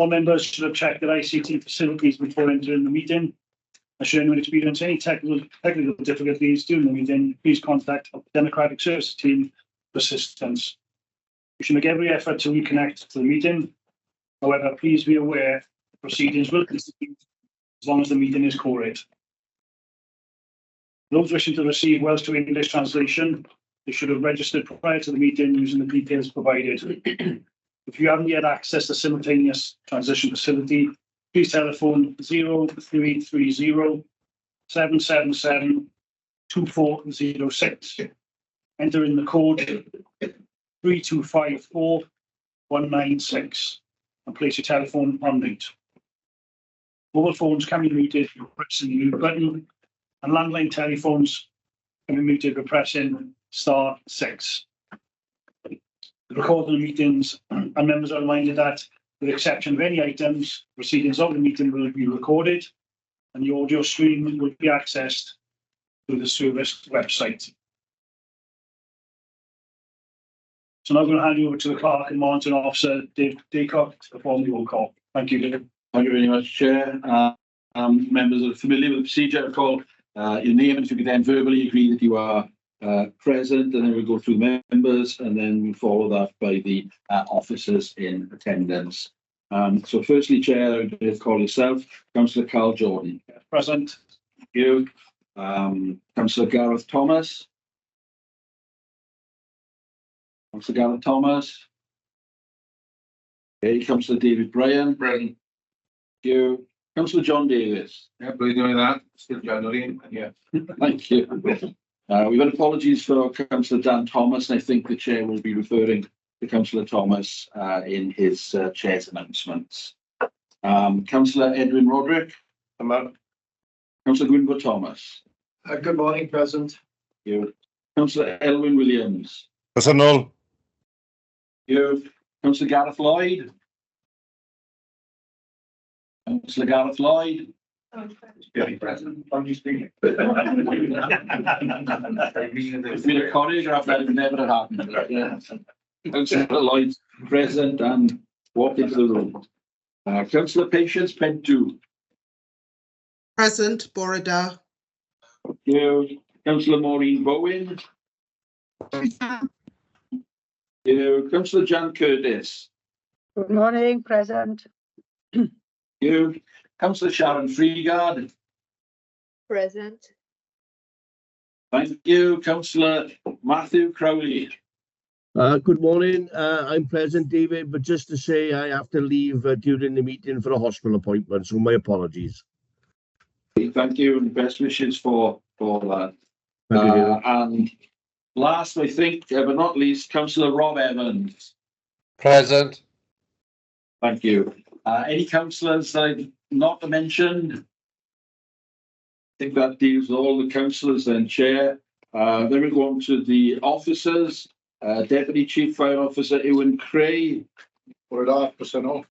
All members should have checked their ICT facilities before entering the meeting. And should anyone experience any technical difficulties during the meeting, please contact the Democratic Services team for assistance. You should make every effort to reconnect to the meeting. However, please be aware the proceedings will continue as long as the meeting is quorate. Those wishing to receive Welsh to English translation, they should have registered prior to the meeting using the details provided. If you haven't yet accessed the simultaneous transition facility, please telephone 0330 777 2406. Enter in the code 3254 196 and place your telephone on mute. Mobile phones can be muted by pressing the mute button, and landline telephones can be muted by pressing *6. The recording of meetings and members are reminded that, with the exception of any items, proceedings of the meeting will be recorded and the audio stream will be accessed through the service website. So now I'm going to hand you over to the Clerk and Monitoring Officer, Dave Daycock, to perform the roll call. Thank you, David. Thank you very much, Chair. Members are familiar with the procedure. I'll call your name, and if you could then verbally agree that you are present, and then we'll go through the members, and then we'll follow that by the officers in attendance. So firstly, Chair, I'm going to call yourself, Councillor Carl Jordan. Present. Thank you. Councillor Gareth Thomas. Councillor Gareth Thomas. Okay, Councillor David Bryan. Present. Thank you. Councillor John Davis. Yeah, we're doing that. Still January. Yeah. Thank you. We've had apologies for Councillor Dan Thomas, and I think the Chair will be referring to Councillor Thomas in his Chair's announcements. Councillor Edwin Roderick. Hello. Councillor Gwynfor Thomas. Good morning, President. Thank you. Councillor Elwyn Williams. Personal. Thank you. Councillor Gareth Lloyd. Councillor Gareth Lloyd. President. I'm just speaking. It's been a choreograph that would never have happened. Yeah. Councillor Lloyd present and walk into the room. Councillor Patience Pentu. Present, Borada. Thank you. Councillor Maureen Bowen. Thank you. Councillor Jan Curtis. Good morning, present. Thank you. Councillor Sharon Freegard. Present. Thank you. Councillor Matthew Crowley. Good morning. I'm present, David, but just to say I have to leave during the meeting for a hospital appointment, so my apologies. Thank you, and best wishes for that. And last, I think, but not least, Councillor Rob Evans. Present. Thank you. Any councillors I've not mentioned? I think that deals with all the councillors then, Chair. Then we go on to the officers. Deputy Chief Fire Officer Ewan Cray. For it, personnel.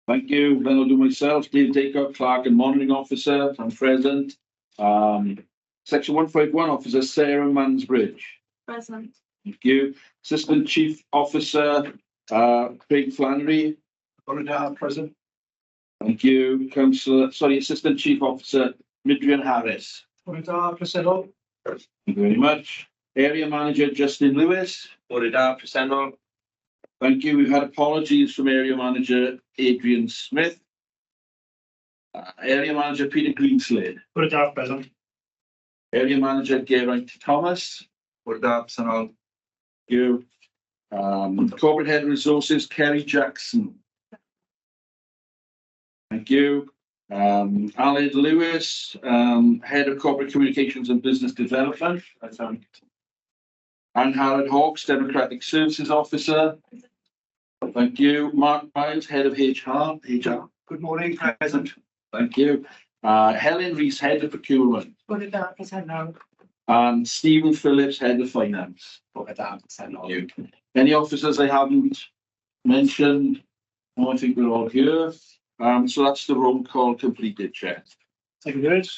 Thank you. Then I'll do myself, Dave Daycock, Clerk and Monitoring Officer. I'm present. Section 151 Officer Sarah Mansbridge. Present. Thank you. Assistant Chief Officer Craig Flannery. For it, present. Thank you. Assistant Chief Officer Midrian Harris. For it, personnel. Thank you very much. Area Manager Justin Lewis. For it, personnel. Thank you. We've had apologies from Area Manager Adrian Smith. Area Manager Peter Greenslade. Put it out, present. Area Manager Geraint Thomas. For it, personnel. Thank you. Corporate Head of Resources Kerry Jackson. Thank you. Aled Lewis, Head of Corporate Communications and Business Development. Anne Howard Hawkes, Democratic Services Officer. Thank you. Mark Miles, Head of HR. Good morning, President. Thank you. Helen Rees, Head of Procurement. Put it up, personnel. And Stephen Phillips, Head of Finance. For it, personnel. Thank you. Any officers I haven't mentioned? No, I think we're all here. So that's the roll call completed, Chair. Thank you, David.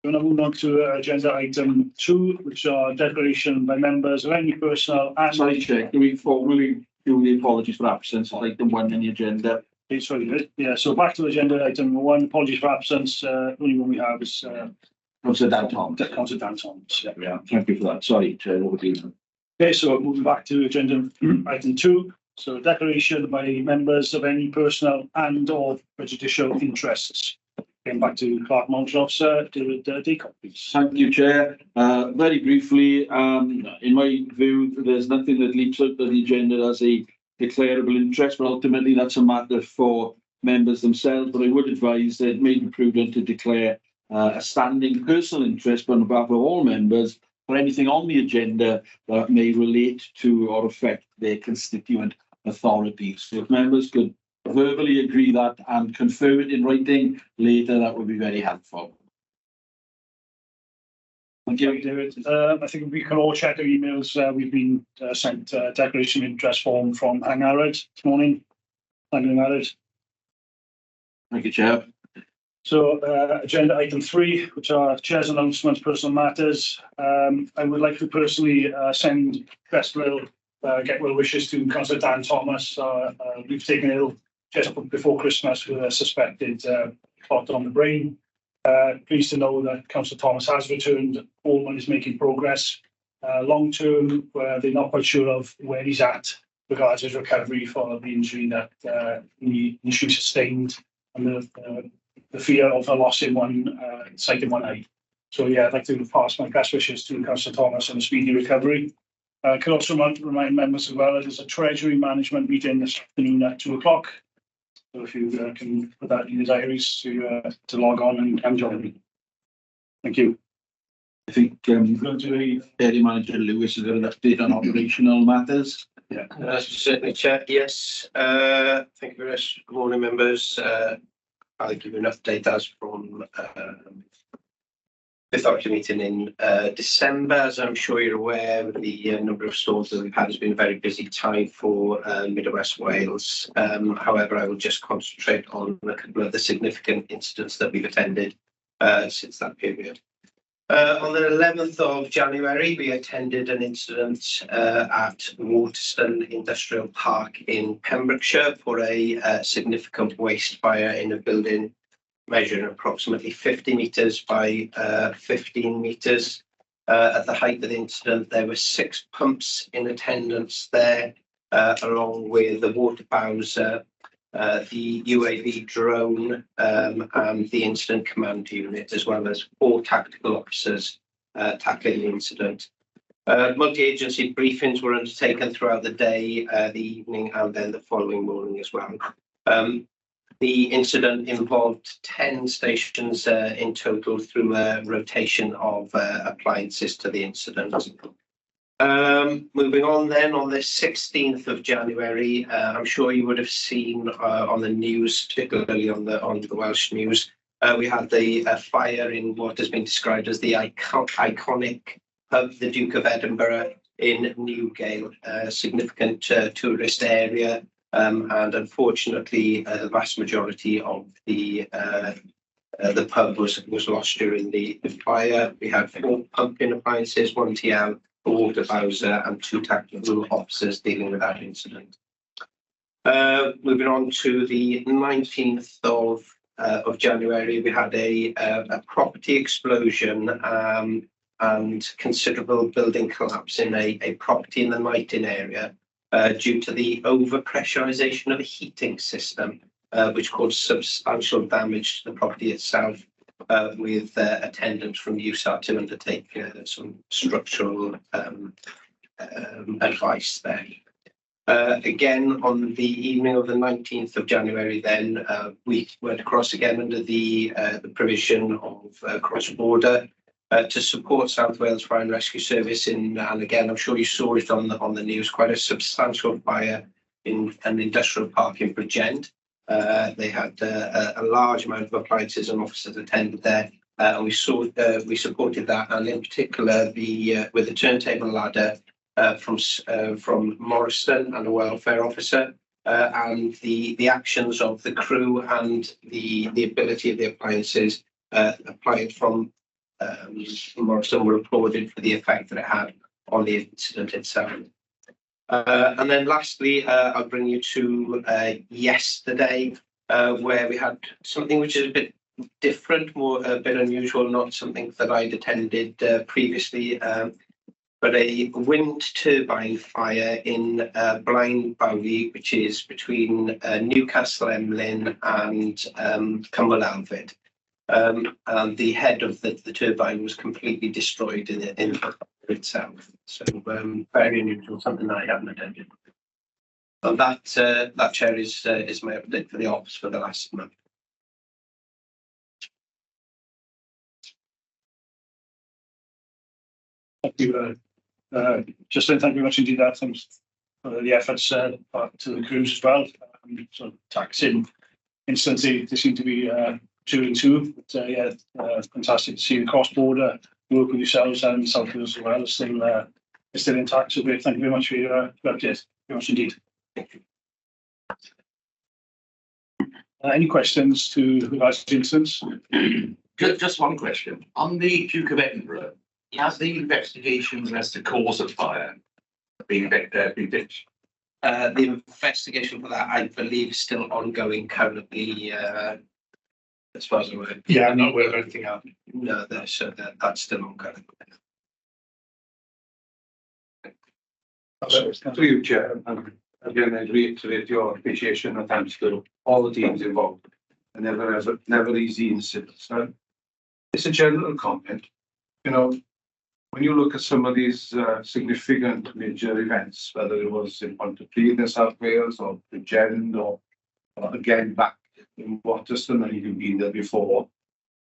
We're going to move on to agenda item 2, which are declaration by members of any personnel. Sorry, Chair, can we formally do the apologies for absence of item 1 in the agenda? Sorry, yeah, so back to agenda item number 1, apologies for absence. Only one we have is Councillor Dan Thomas. Councillor Dan Thomas. Yeah, thank you for that. Sorry, Chair, over to you. Okay, so moving back to agenda item 2. So declaration by members of any personal and or prejudicial interests. Getting back to Clerk Monitoring Officer, David Deacon, please. Thank you, Chair. Very briefly, in my view, there's nothing that leaps out of the agenda as a declarable interest, but ultimately that's a matter for members themselves. But I would advise that it may be prudent to declare a standing personal interest on behalf of all members for anything on the agenda that may relate to or affect their constituent authorities. So if members could verbally agree that and confirm it in writing later, that would be very helpful. Thank you. David. I think we can all check our emails. We've been sent a declaration of interest form from Angharad this morning. Thank you, Angharad. Thank you, Chair. So agenda item 3, which are Chair's announcements, personal matters. I would like to personally send best will, get well wishes to Councillor Dan Thomas. We've taken ill just before Christmas with a suspected clot on the brain. Pleased to know that Councillor Thomas has returned. Allman is making progress. Long term, they're not quite sure of where he's at regards his recovery for the injury that he initially sustained and the fear of a loss in one sight in one eye. So yeah, I'd like to pass my best wishes to Councillor Thomas on a speedy recovery. I can also remind members as well that there's a Treasury Management meeting this afternoon at 2 o'clock. So if you can put that in your diaries to log on and join me. Thank you. I think Going to the Area Manager Lewis has got an update on operational matters. yeah. Certainly, Chair. Yes. Thank you very much. Good morning, members. I'll give you an update as from the authority meeting in December. As I'm sure you're aware, the number of storms that we've had has been a very busy time for Mid West Wales. However, I will just concentrate on a couple of the significant incidents that we've attended since that period. On the 11th of January, we attended an incident at Waterston Industrial Park in Pembrokeshire for a significant waste fire in a building measuring approximately 50 metres by 15 metres. At the height of the incident, there were 6 pumps in attendance there, along with the water bowser, the UAV drone, and the incident command unit, as well as 4 tactical officers tackling the incident. Multi-agency briefings were undertaken throughout the day, the evening, and then the following morning as well. The incident involved 10 stations in total through a rotation of appliances to the incident. Moving on then, on the 16th of January, I'm sure you would have seen on the news, particularly on the Welsh news, we had the fire in what has been described as the iconic pub, the Duke of Edinburgh in Newgale, a significant tourist area, and unfortunately the vast majority of the pub was lost during the fire. We had 4 pumping appliances, 1 TL, a water bowser, and 2 tactical officers dealing with that incident. Moving on to the 19th of January, we had a property explosion and considerable building collapse in a property in the Knighton area due to the overpressurization of a heating system, which caused substantial damage to the property itself, with attendants from USAR to undertake some structural advice there. Again, on the evening of the 19th of January, then we went across again under the provision of cross-border to support South Wales Fire and Rescue Service and again, I'm sure you saw it on the news, quite a substantial fire in an industrial park in Bridgend. They had a large amount of appliances and officers attended there, and we supported that, and in particular with the turntable ladder from Morriston and a welfare officer, and the actions of the crew and the ability of the appliances applied from Morriston were applauded for the effect that it had on the incident itself. And then lastly, I'll bring you to yesterday, where we had something which is a bit different, a bit unusual, not something that I'd attended previously, but a wind turbine fire in MAWW, which is between Newcastle Emlyn and Cumberland Alfred. And the head of the turbine was completely destroyed in itself. So very unusual, something that I haven't attended. And that chair is my update for the ops for the last month. Thank you, Justin. Thank you very much indeed. Thanks for the efforts to the crews as well. So taxing instance, they seem to be doing too. But yeah, fantastic to see the cross-border work with yourselves and South Wales as well is still intact. So great. Thank you very much for your update. Very much indeed. Any questions to regards to instance? Just one question. On the Duke of Edinburgh, has the investigations as to cause of fire been finished? The investigation for that, I believe, is still ongoing currently, as far as I'm aware. Yeah, I'm not aware of anything else. No, that's still ongoing. Through you, Chair, and again, I'd reiterate your appreciation and thanks to all the teams involved. And never easy incidents. So it's a general comment. You know, when you look at some of these significant major events, whether it was in Pontypridd in South Wales or Bridgend or again back in Waterston, and you've been there before,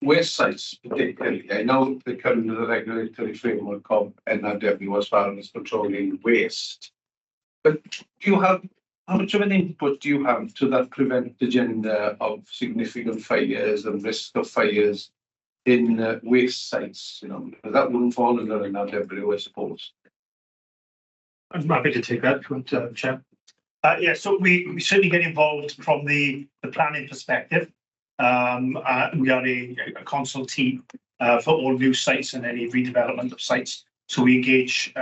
waste sites particularly, I know they come under the regulatory framework of MAWW as far as controlling waste, but do you have, how much of an input do you have to that prevent agenda of significant fires and risk of fires in waste sites? You know, that wouldn't fall under MAWW, I suppose. I'm happy to take that, Chair. Yeah, so we certainly get involved from the planning perspective. We are a consultee for all new sites and any redevelopment of sites. So we engage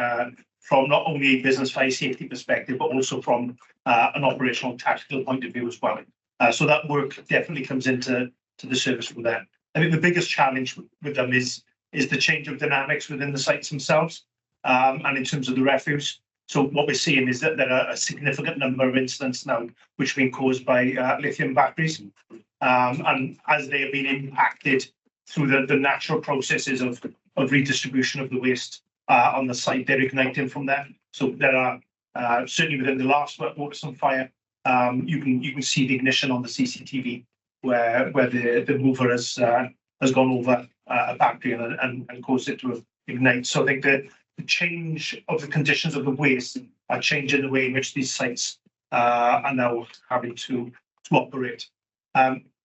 from not only a business fire safety perspective, but also from an operational tactical point of view as well. So that work definitely comes into the service from there. I think the biggest challenge with them is the change of dynamics within the sites themselves, and in terms of the refuse. So what we're seeing is that there are a significant number of incidents now which have been caused by lithium batteries, and as they have been impacted through the natural processes of redistribution of the waste on the site, they're igniting from there. So there are certainly within the last Waterston fire, you can see the ignition on the CCTV where the mover has gone over a battery and caused it to ignite. So I think the change of the conditions of the waste are changing the way in which these sites are now having to operate.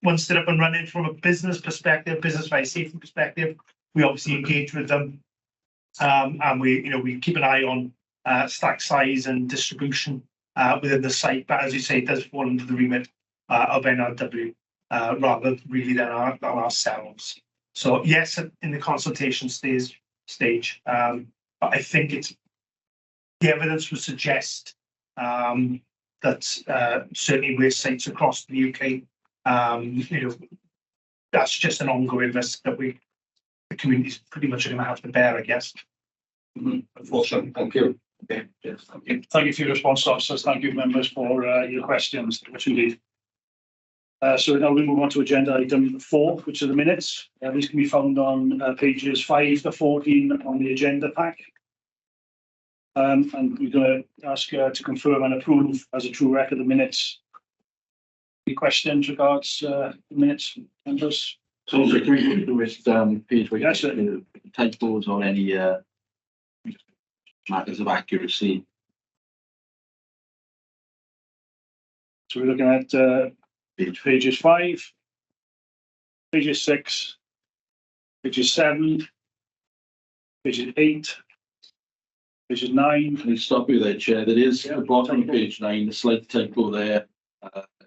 Once they're up and running from a business perspective, business fire safety perspective, we obviously engage with them, and we keep an eye on stack size and distribution within the site. But as you say, it does fall under the remit of MAWW rather really than ourselves. So yes, in the consultation stage, but I think the evidence would suggest that certainly waste sites across the UK, that's just an ongoing risk that the community's pretty much going to have to bear, I guess. Unfortunately, thank you. Okay, yes, thank you. Thank you for your response, officers. Thank you, members, for your questions. Much indeed. So now we move on to agenda item 4, which are the minutes. These can be found on pages 5 to 14 on the agenda pack. And we're going to ask to confirm and approve as a true record the minutes. Any questions regards the minutes, members? So can we go through this page where Yes, you typos or any matters of accuracy? So we're looking at pages 5, pages 6, pages 7, pages 8, pages 9. Can you stop you there, Chair? There is at the bottom of page 9, a slight typo there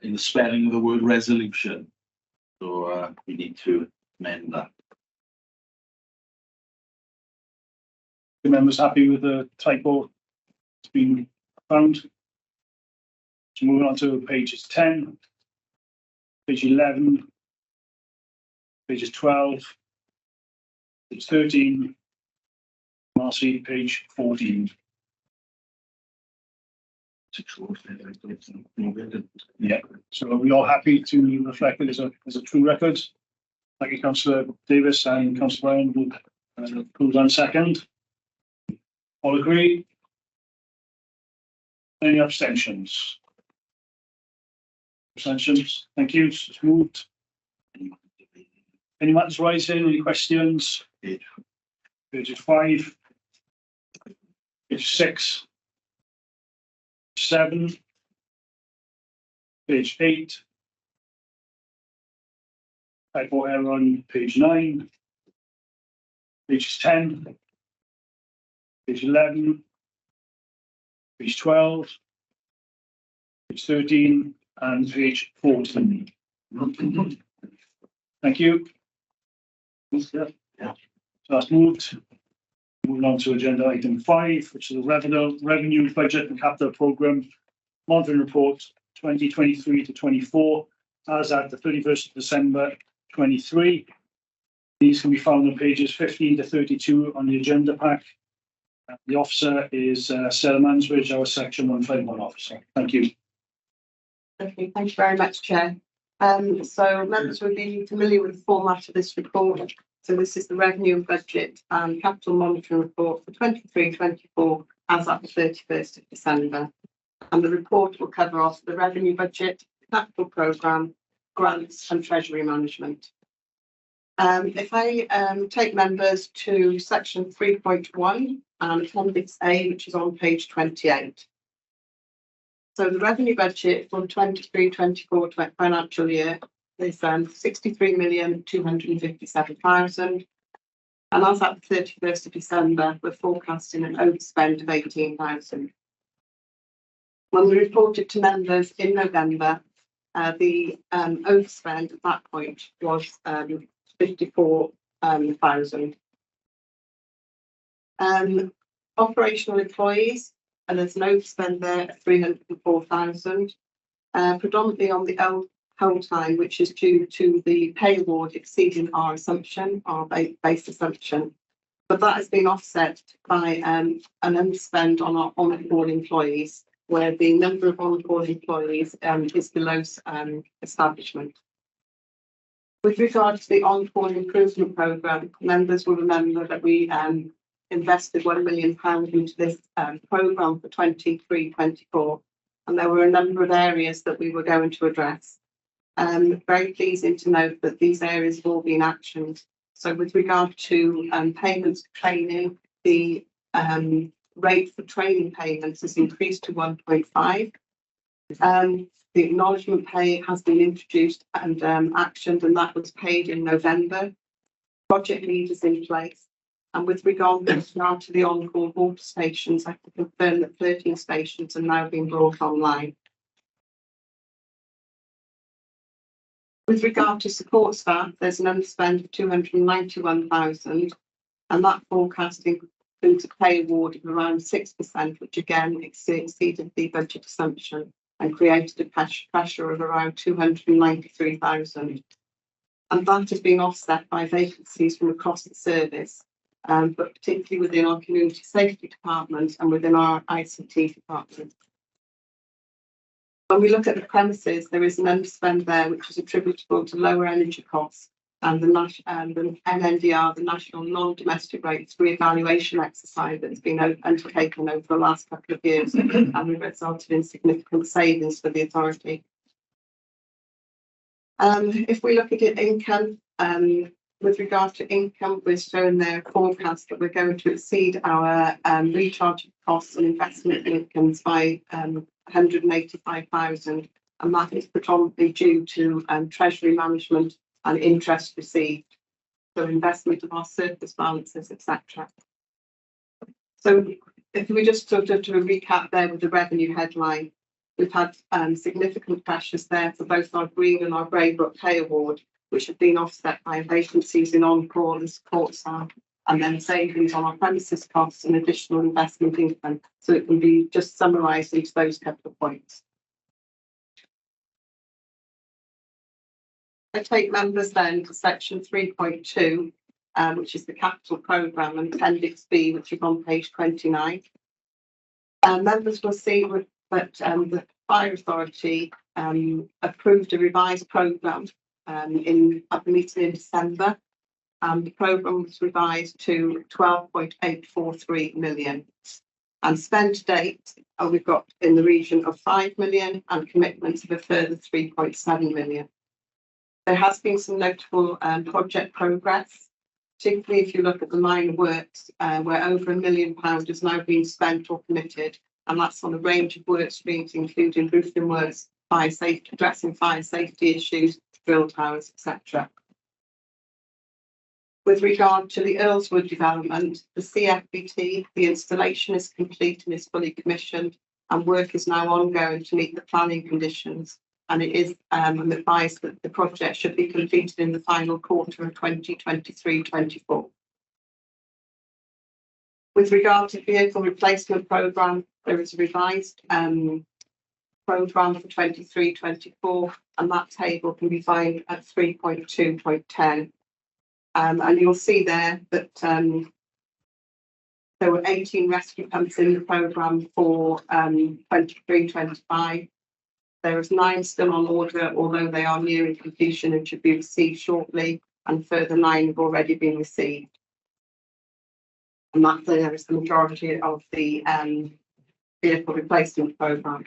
in the spelling of the word resolution. So we need to amend that. The members happy with the typo? It's been found. So moving on to pages 10, page 11, pages 12, page 13, Marcy, page 14. Yeah, so are we all happy to reflect it as a true record? Thank you, Councillor Davis and Councillor Ryan, who approved on second. All agree? Any abstentions? Abstentions, thank you, it's moved. Any matters rising, any questions? Page 5, page 6, 7, page 8, typo error on page 9, page 10, page 11, page 12, page 13, and page 14. Thank you. So that's moved. Moving on to agenda item 5, which is the revenue budget and capital programme monitoring report 2023 to 24, as at the 31st of December 23. These can be found on pages 15 to 32 on the agenda pack. The officer is Sarah Mansbridge, our section 151 officer. Thank you. Okay, thank you very much, Chair. So members will be familiar with the format of this report. So this is the revenue and budget and capital monitoring report for 23-24 as at the 31st of December. And the report will cover off the revenue budget, capital programme, grants and treasury management. If I take members to section 3.1 and appendix A, which is on page 28. So the revenue budget for 23-24 financial year is 63,257,000, and as at the 31st of December, we're forecasting an overspend of 18,000. When we reported to members in November, the overspend at that point was 54,000. Operational employees, and there's an overspend there of 304,000, predominantly on the whole time, which is due to the pay award exceeding our assumption, our base assumption. But that has been offset by an underspend on our on-call employees, where the number of on-call employees is below establishment. With regard to the on-call improvement programme, members will remember that we invested £1 million into this programme for 23-24, and there were a number of areas that we were going to address. Very pleasing to note that these areas have all been actioned. So with regard to payments for training, the rate for training payments has increased to 1.5. The acknowledgement pay has been introduced and actioned, and that was paid in November. Project leaders in place. And with regard to the on-call water stations, I can confirm that 13 stations are now being brought online. With regard to support staff, there's an underspend of 291,000, and that forecast includes a pay award of around 6%, which again exceeded the budget assumption and created a pressure of around 293,000. And that has been offset by vacancies from across the service, but particularly within our community safety department and within our ICT department. When we look at the premises, there is an underspend there, which is attributable to lower energy costs and the NNDR, the National Non-Domestic Rates Re-evaluation exercise that's been undertaken over the last couple of years and resulted in significant savings for the authority. If we look at it, income, with regard to income, we're showing there a forecast that we're going to exceed our recharge costs and investment incomes by 185,000, and that is predominantly due to treasury management and interest received, so investment of our surplus balances, etc. So if we just sort of do a recap there with the revenue headline, we've had significant pressures there for both our Green and our Braybrook pay award, which have been offset by vacancies in on-call and support staff and then savings on our premises costs and additional investment income. So it can be just summarised into those couple of points. I take members then to section 3.2, which is the capital programme, and appendix B, which is on page 29. Members will see that the Fire Authority approved a revised programme at the meeting in December. The programme was revised to 12.843 million. And spend to date, we've got in the region of 5 million and commitments of a further 3.7 million. There has been some notable project progress, particularly if you look at the minor works, where over £1 million has now been spent or committed, and that's on a range of work streams, including roofing works, fire safety, addressing fire safety issues, drill towers, etc. With regard to the Earlswood development, the CFBT, the installation is complete and is fully commissioned, and work is now ongoing to meet the planning conditions. And it is advised that the project should be completed in the final quarter of 2023-24. With regard to vehicle replacement programme, there is a revised programme for 23-24, and that table can be found at 3.2.10. And you'll see there that there were 18 rescue pumps in the programme for 23-25. There is 9 still on order, although they are nearing completion and should be received shortly, and further 9 have already been received. And that there is the majority of the vehicle replacement programme.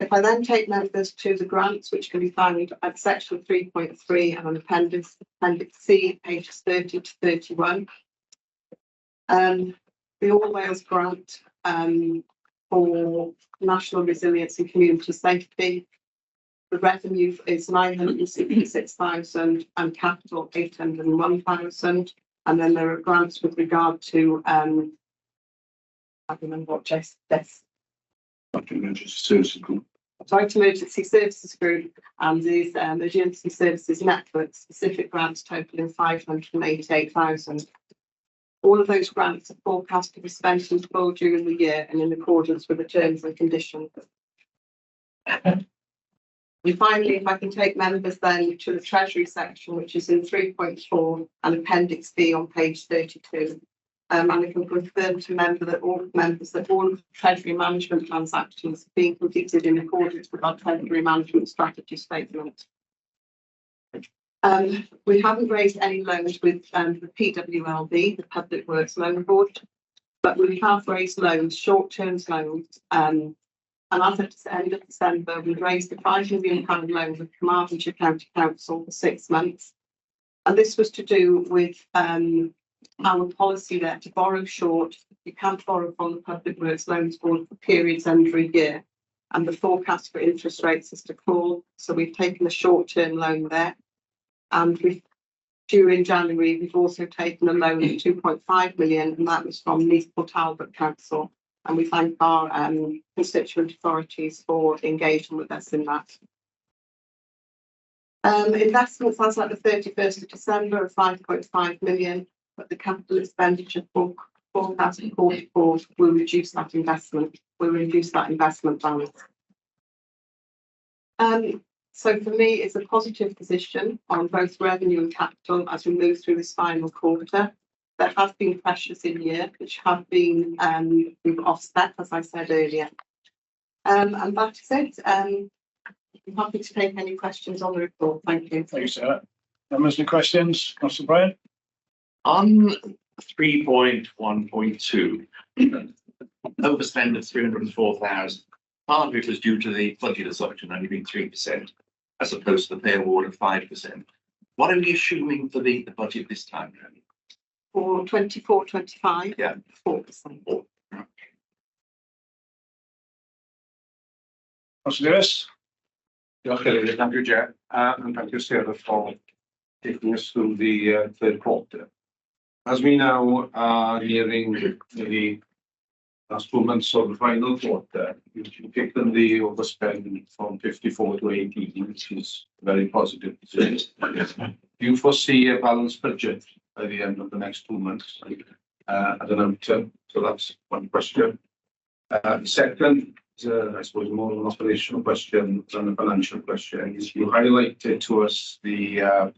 If I then take members to the grants, which can be found at section 3.3 and on appendix C, pages 30 to 31. The All Wales grant for National Resilience and Community Safety. The revenue is 966,000 and capital 801,000. And then there are grants with regard to I remember what Jess. Emergency Services Group. Joint Emergency Services Group and these Emergency Services Network specific grants totaling 588,000. All of those grants are forecast to be spent in full during the year and in accordance with the terms and conditions. And finally, if I can take members then to the Treasury section, which is in 3.4 and Appendix B on page 32. And I can confirm to members that all of the Treasury management transactions are being completed in accordance with our Treasury management strategy statement. We haven't raised any loans with the PWLB, the Public Works Loan Board, but we have raised loans, short-term loans. And as at the end of December, we raised a £5 million loan with Carmarthenshire County Council for 6 months. And this was to do with our policy there to borrow short. You can't borrow from the Public Works Loans Board for periods under a year. And the forecast for interest rates is to fall. So we've taken a short-term loan there. And during January, we've also taken a loan of 2.5 million, and that was from Neathport Talbot Council. And we thank our constituent authorities for engaging with us in that. Investments as at the 31st of December of 5.5 million, but the capital expenditure forecast for quarter 4 will reduce that investment. Balance. So for me, it's a positive position on both revenue and capital as we move through this final quarter. There have been pressures in year which have been offset, as I said earlier. And that is it. I'm happy to take any questions on the report. Thank you. Thank you, Sarah. Members, any questions? Councillor Bryan? On 3.1.2, overspend of 304,000. Part of it was due to the budget assumption only being 3%, as opposed to the pay award of 5%. What are we assuming for the budget this time? For 24-25, Yeah. 4%. Councillor Lewis? Thank you, Chair, and thank you, Sarah, for taking us through the third quarter. As we now are nearing the last 2 months of the final quarter, we've taken the overspend from 54 to 18, which is very positive. Do you foresee a balanced budget by the end of the next 2 months. At an outturn. So that's one question. Second is, I suppose, more of an operational question than a financial question. Is you highlighted to us that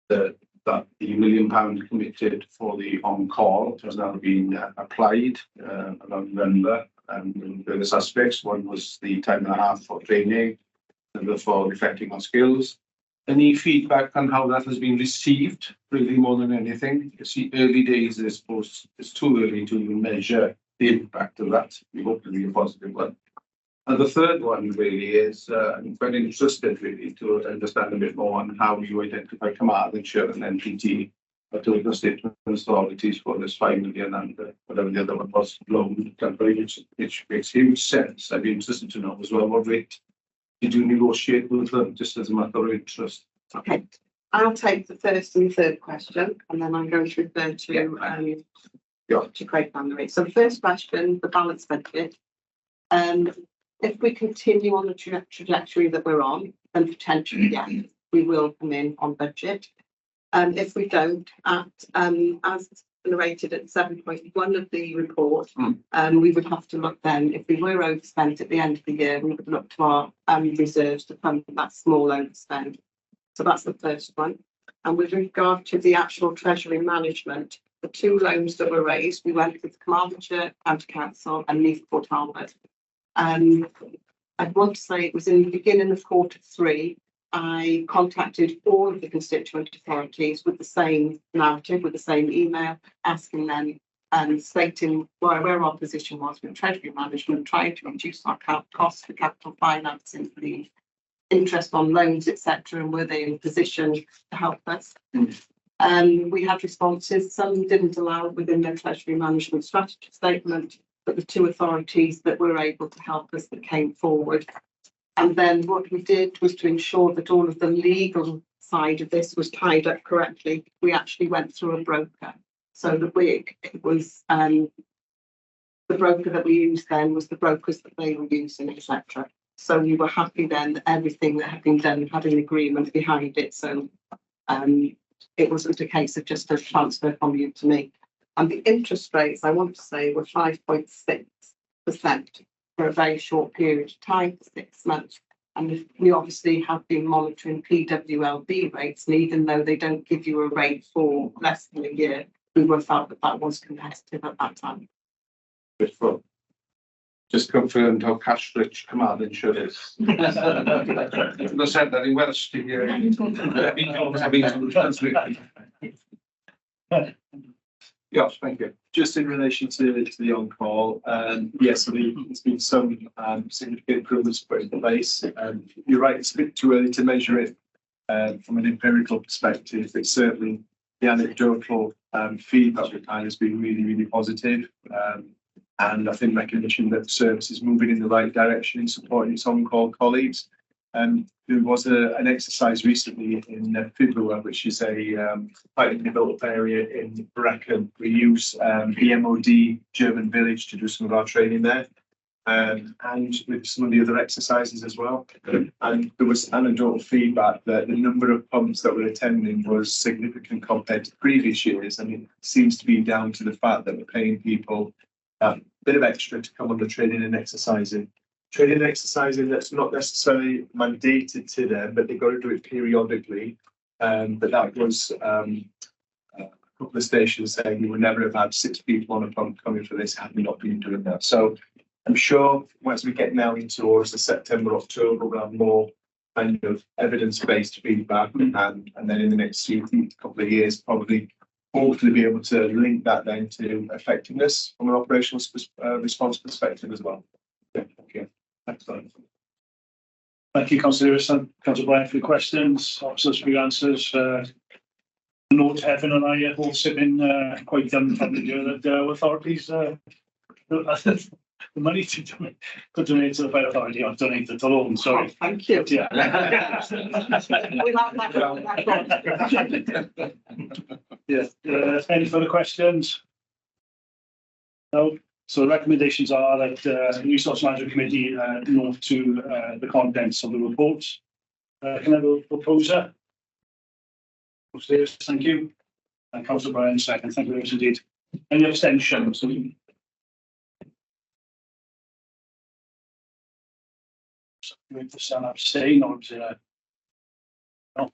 the £1 million committed for the on-call has now been applied around November, and various aspects. One was the time and a half for training, and therefore reflecting on skills. Any feedback on how that has been received, really more than anything? You see, early days, I suppose it's too early to even measure the impact of that. We hope to be a positive one. And the third one really is, I'm very interested really to understand a bit more on how you identify Carmarthenshire and NPT to the statement authorities for this 5 million and whatever the other one was, loan company, which makes huge sense. I'd be interested to know as well what rate did you negotiate with them, just as a matter of interest? Okay, I'll take the first and third question, and then I'm going to refer to Craig Bandery. So the first question, the balance budget. If we continue on the trajectory that we're on, then potentially, yeah, we will come in on budget. If we don't, as narrated at 7.1 of the report, we would have to look then, if we were overspent at the end of the year, we would look to our reserves to fund that small overspend. So that's the first one. And with regard to the actual treasury management, the 2 loans that were raised, we went with Carmarthenshire County Council and Leith Port Talbot. I'd want to say it was in the beginning of Q3, I contacted all of the constituent authorities with the same narrative, with the same email, asking them and stating where our position was with treasury management, trying to reduce our costs for capital financing, for the interest on loans, etc., and were they in a position to help us. We had responses. Some didn't allow it within their treasury management strategy statement, but the 2 authorities that were able to help us that came forward. And then what we did was to ensure that all of the legal side of this was tied up correctly. We actually went through a broker. So it was the broker that we used then was the brokers that they were using, etc. So we were happy then that everything that had been done had an agreement behind it. So it wasn't a case of just a transfer from you to me. And the interest rates, I want to say, were 5.6% for a very short period of time, 6 months. And we obviously have been monitoring PWLB rates, and even though they don't give you a rate for less than a year, we were felt that that was competitive at that time. Just confirmed how cash rich Carmarthenshire is. I said that in Welsh to hear. Yes, thank you. Just in relation to the on-call, yes, there's been some significant improvements put in place. You're right, it's a bit too early to measure it from an empirical perspective. It's certainly the anecdotal feedback we've had has been really, really positive. And I think recognition that the service is moving in the right direction in supporting its on-call colleagues. There was an exercise recently in Pwyllgor, which is a quite developed area in Brecon. We use the MAWW German village to do some of our training there, and with some of the other exercises as well. And there was anecdotal feedback that the number of pumps that were attending was significant compared to previous years, and it seems to be down to the fact that we're paying people a bit of extra to come on the training and exercising. Training and exercising that's not necessarily mandated to them, but they've got to do it periodically. But that was a couple of stations saying we would never have had 6 people on a pump coming for this had we not been doing that. So I'm sure once we get now into towards the September, October, we'll have more kind of evidence-based feedback, and then in the next couple of years, probably hopefully be able to link that then to effectiveness from an operational response perspective as well. Yeah, thank you. Excellent. Thank you, Councillor Harrison. Councillor Bryan, for your questions, officers for your answers. Note Heaven and I are both sitting quite unfamiliar that authorities the money to donate to the fire authority or donate it alone. Sorry. Thank you. Yeah. Yeah. Any further questions? No. So the recommendations are that the Resource Management Committee note to the contents of the report. Can I have a proposer? Upstairs, thank you. And Councillor Bryan second. Thank you very much indeed. Any abstentions? Going to stand abstain or is it a no?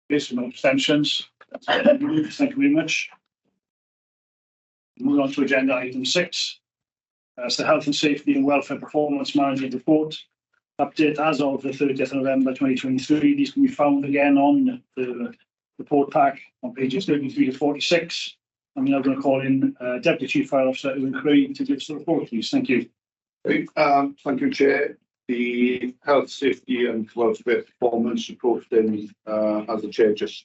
There's no abstentions. Thank you very much. Moving on to agenda item 6. That's the Health and Safety and Welfare Performance Management Report. Update as of the 30th of November 2023. These can be found again on the report pack on pages 33 to 46. I'm now going to call in Deputy Chief Fire Officer Owen Craig to give us the report, please. Thank you. Thank you, Chair. The Health, Safety and Welfare Performance report then, as the Chair just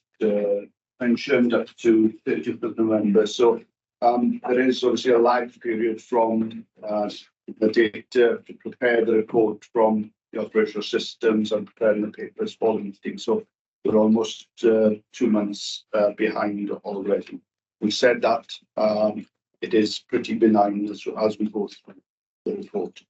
mentioned, up to 30th of November. So there is obviously a lag period from the date to prepare the report from the operational systems and preparing the papers for the meeting. So we're almost 2 months behind already. We said that it is pretty benign as we go through the report.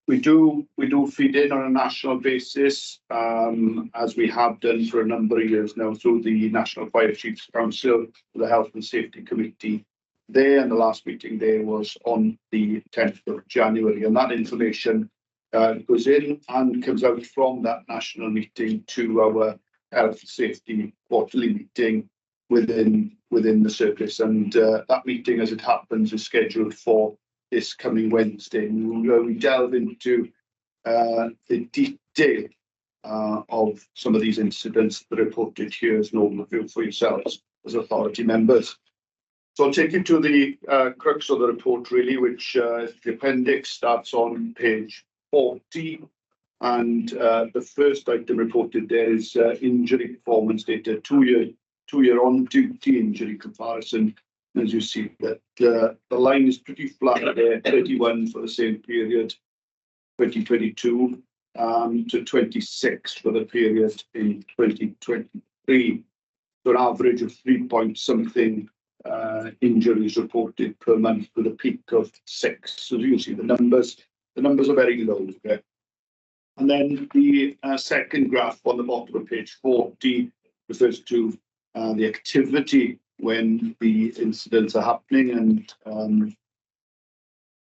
We do feed in on a national basis, as we have done for a number of years now, through the National Fire Chiefs Council, the Health and Safety Committee there, and the last meeting there was on the 10th of January, and that information goes in and comes out from that national meeting to our Health and Safety quarterly meeting within the service, and that meeting, as it happens, is scheduled for this coming Wednesday. We delve into the detail of some of these incidents that are reported here as an overview for yourselves as authority members. So I'll take you to the crux of the report, really, which the appendix starts on page 40. And the first item reported there is injury performance data, two-year on-duty injury comparison. As you see, that the line is pretty flat there, 31 for the same period, 2022, to 26 for the period in 2023. So an average of 3-point-something injuries reported per month with a peak of 6. So you can see the numbers are very low. Okay? And then the second graph on the bottom of page 40 refers to the activity when the incidents are happening, and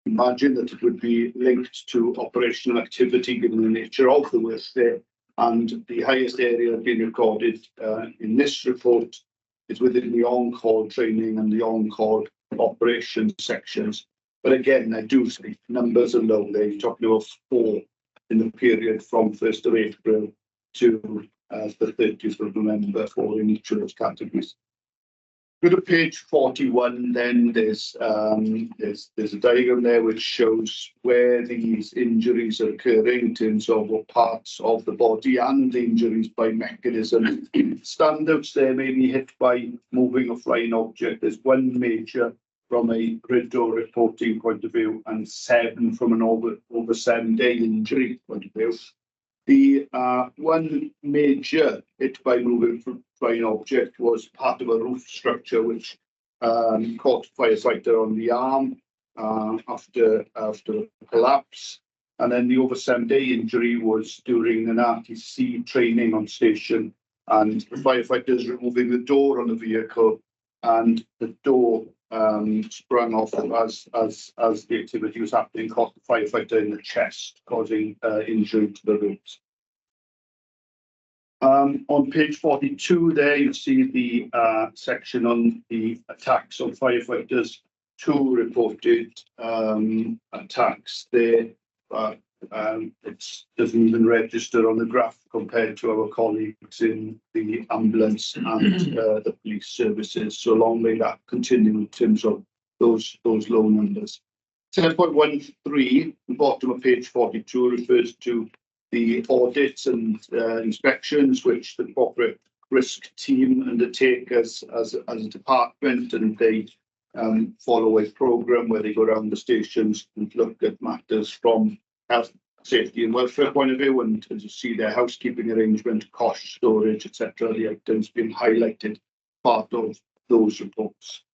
imagine that it would be linked to operational activity given the nature of the work there. And the highest area being recorded in this report is within the on-call training and the on-call operations sections. But again, I do see numbers are low there. You're talking about 4 in the period from 1st of April to the 30th of November for in each of those categories. Go to page 41, then there's a diagram there which shows where these injuries are occurring in terms of what parts of the body and the injuries by mechanism. Standouts there may be hit by moving or flying object. There's 1 major from a grid or reporting point of view and 7 from an over 7-day injury point of view. The 1 major hit by moving from flying object was part of a roof structure which caught a firefighter on the arm after a collapse. And then the over 7-day injury was during an RTC training on station, and the firefighters removing the door on the vehicle, and the door sprung off as the activity was happening, caught the firefighter in the chest, causing injury to the ribs. On page 42 there, you see the section on the attacks on firefighters. 2 reported attacks there. It doesn't even register on the graph compared to our colleagues in the ambulance and the police services. So long may that continue in terms of those low numbers. 10.13, the bottom of page 42, refers to the audits and inspections which the corporate risk team undertake as a department, and they follow a programme where they go around the stations and look at matters from health, safety and welfare point of view, and as you see their housekeeping arrangement, cost, storage, etc., the items being highlighted, part of those reports.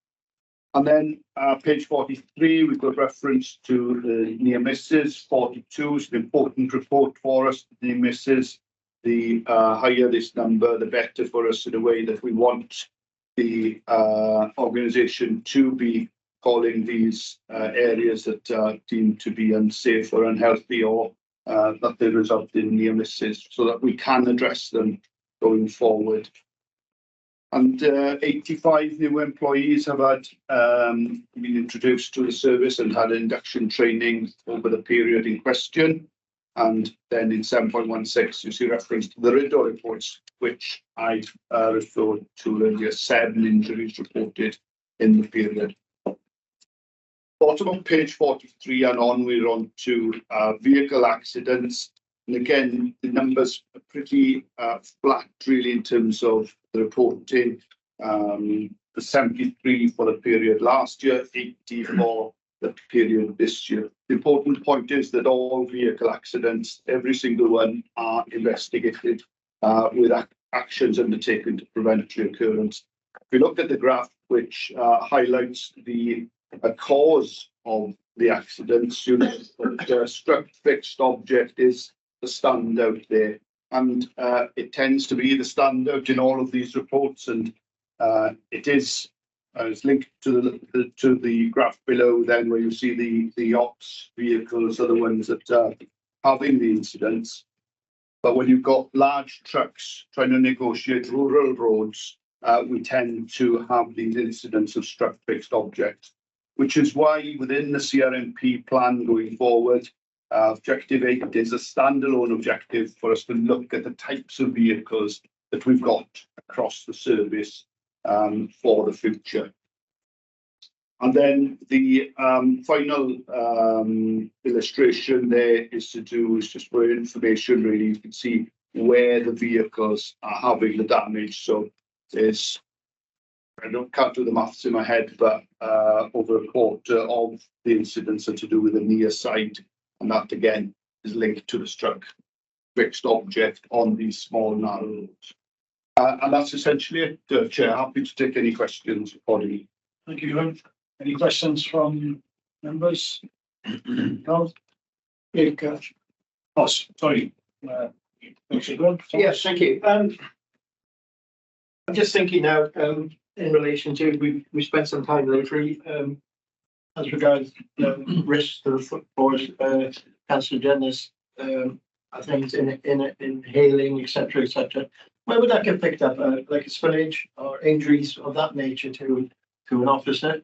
And then page 43, we've got reference to the near misses. 42 is an important report for us. The near misses the higher this number, the better for us in a way that we want the organisation to be calling these areas that are deemed to be unsafe or unhealthy, or that they result in near misses, so that we can address them going forward. And 85 new employees have had been introduced to the service and had induction training over the period in question. And then in 7.16, you see reference to the RIDO reports, which I referred to earlier, 7 injuries reported in the period. Bottom of page 43 and on, we're on to vehicle accidents. And again, the numbers are pretty flat, really, in terms of the reporting. The 73 for the period last year, 80 for the period this year. The important point is that all vehicle accidents, every single one, are investigated with actions undertaken to prevent reoccurrence. If we look at the graph, which highlights the cause of the accidents, you know that struck fixed object is the standout there, and it tends to be the standout in all of these reports, and it is linked to the graph below then, where you see the ops vehicles are the ones that are having the incidents. But when you've got large trucks trying to negotiate rural roads, we tend to have these incidents of struck fixed objects, which is why within the CRMP plan going forward, Objective 8 is a standalone objective for us to look at the types of vehicles that we've got across the service for the future. And then the final illustration there is just for information, really. You can see where the vehicles are having the damage. So there's, can't do the maths in my head, but over a quarter of the incidents are to do with the near side, and that again is linked to the struck fixed object on these small narrow roads. And that's essentially it, Chair. Happy to take any questions accordingly. Thank you. Any questions from members? No? Oh, sorry. Yes, thank you. I'm just thinking now in relation to we spent some time lately as regards risks to the footfalls, carcinogenous things in inhaling, etc., etc. Where would that get picked up? Like a spillage or injuries of that nature to an officer?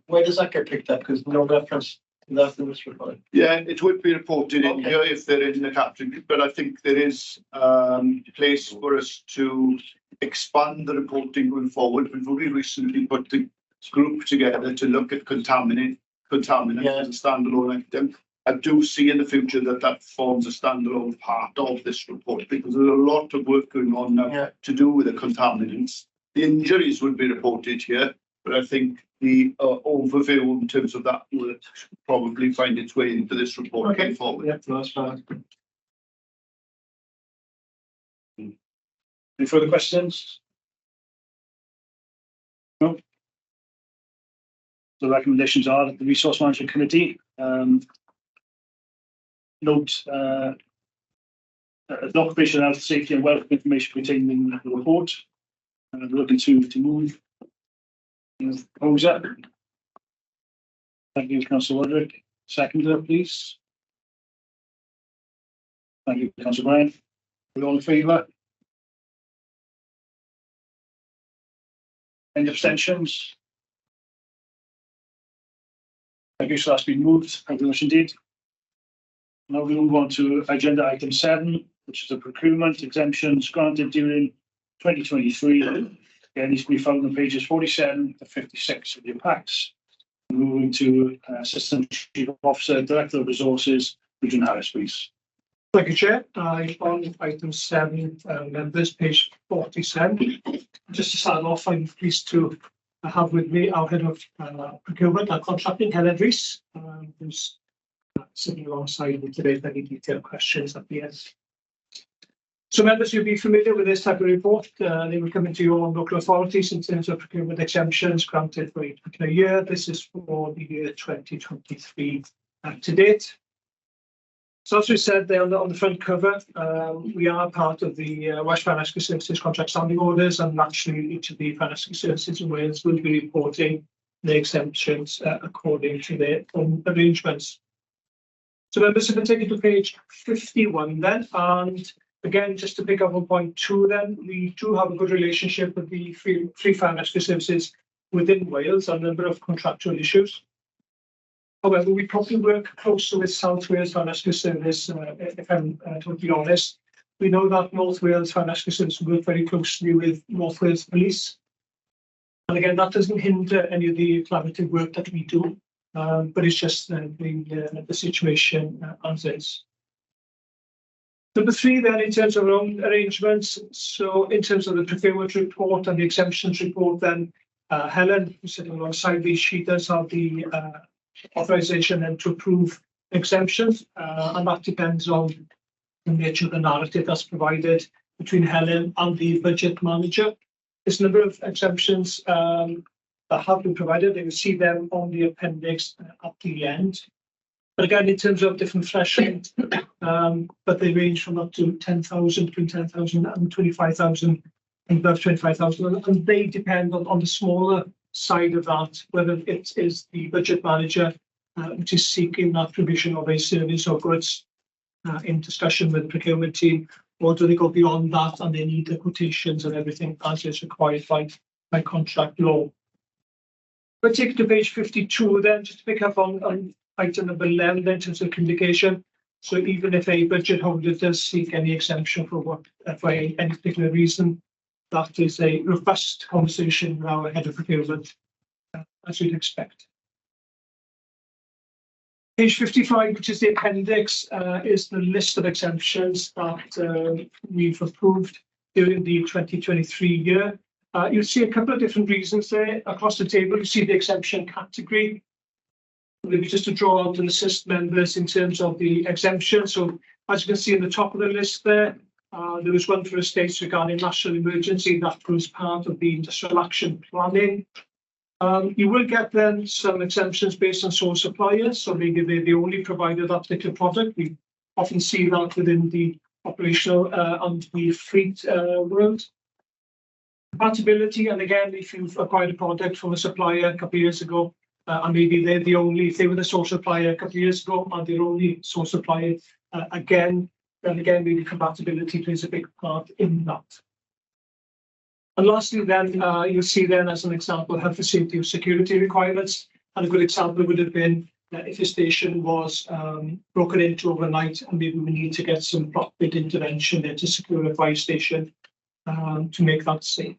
Where does that get picked up? Because no reference to that in this report. Yeah, it would be reported in here if there is in the captain, but I think there is place for us to expand the reporting going forward. We've only recently put the group together to look at contaminants as a standalone item. I do see in the future that forms a standalone part of this report, because there's a lot of work going on now to do with the contaminants. The injuries would be reported here, but I think the overview in terms of that will probably find its way into this report going forward. Yeah, that's fine. Any further questions? No. The recommendations are that the Resource Management Committee note the occupational health, safety and welfare information contained in the report. We're looking to move. Proposer. Thank you, Councillor Roderick. Seconder, please. Thank you, Councillor Bryan. Are we all in favour? Any abstentions? Thank you, so that's been moved. Thank you very much indeed. Now we move on to agenda item 7, which is the procurement exemptions granted during 2023. Again, these can be found on pages 47 to 56 of your packs. Moving to Assistant Chief Officer, Director of Resources, Regent Harris, please. Thank you, Chair. On item 7, members, page 47. Just to start off, I'm pleased to have with me our Head of Procurement and Contracting, Helen Rees, who's sitting alongside me today for any detailed questions at the end. So members, you'll be familiar with this type of report. They will come into your local authorities in terms of procurement exemptions granted for a particular year. This is for the year 2023 to date. So as we said there on the front cover, we are part of the Welsh Financial Services Contract Standing Orders, and naturally each of the financial services in Wales will be reporting the exemptions according to their own arrangements. So members, if we take it to page 51 then, and again, just to pick up on point 2 then, we do have a good relationship with the free financial services within Wales on a number of contractual issues. However, we probably work closer with South Wales Financial Service, if I'm totally honest. We know that North Wales Financial Service work very closely with North Wales Police. And again, that doesn't hinder any of the collaborative work that we do, but it's just the situation as is. Number 3 then, in terms of our own arrangements, so in terms of the procurement report and the exemptions report then, Helen, who's sitting alongside me, she does have the authorization then to approve exemptions, and that depends on the nature of the narrative that's provided between Helen and the budget manager. There's a number of exemptions that have been provided. You can see them on the appendix at the end. But again, in terms of different thresholds, but they range from up to 10,000, between 10,000 and 25,000, and above 25,000, and they depend on the smaller side of that, whether it is the budget manager which is seeking that provision of a service or goods in discussion with the procurement team, or do they go beyond that and they need the quotations and everything as is required by contract law. We'll take it to page 52 then, just to pick up on item number 11 in terms of communication. So even if a budget holder does seek any exemption for any particular reason, that is a robust conversation with our head of procurement, as we'd expect. Page 55, which is the appendix, is the list of exemptions that we've approved during the 2023 year. You'll see a couple of different reasons there. Across the table, you see the exemption category. Maybe just to draw out and assist members in terms of the exemption. So as you can see in the top of the list there, there was one for estates regarding national emergency that was part of the industrial action planning. You will get then some exemptions based on sole suppliers, so maybe they're the only provider of that particular product. We often see that within the operational and the fleet world. Compatibility, and again, if you've acquired a product from a supplier a couple of years ago, and maybe they're the only, if they were the sole supplier a couple of years ago and they're only sole supplier again, then again, maybe compatibility plays a big part in that. And lastly, then you'll see then as an example, health and safety or security requirements. And a good example would have been if a station was broken into overnight and maybe we need to get some rapid intervention there to secure a fire station to make that safe.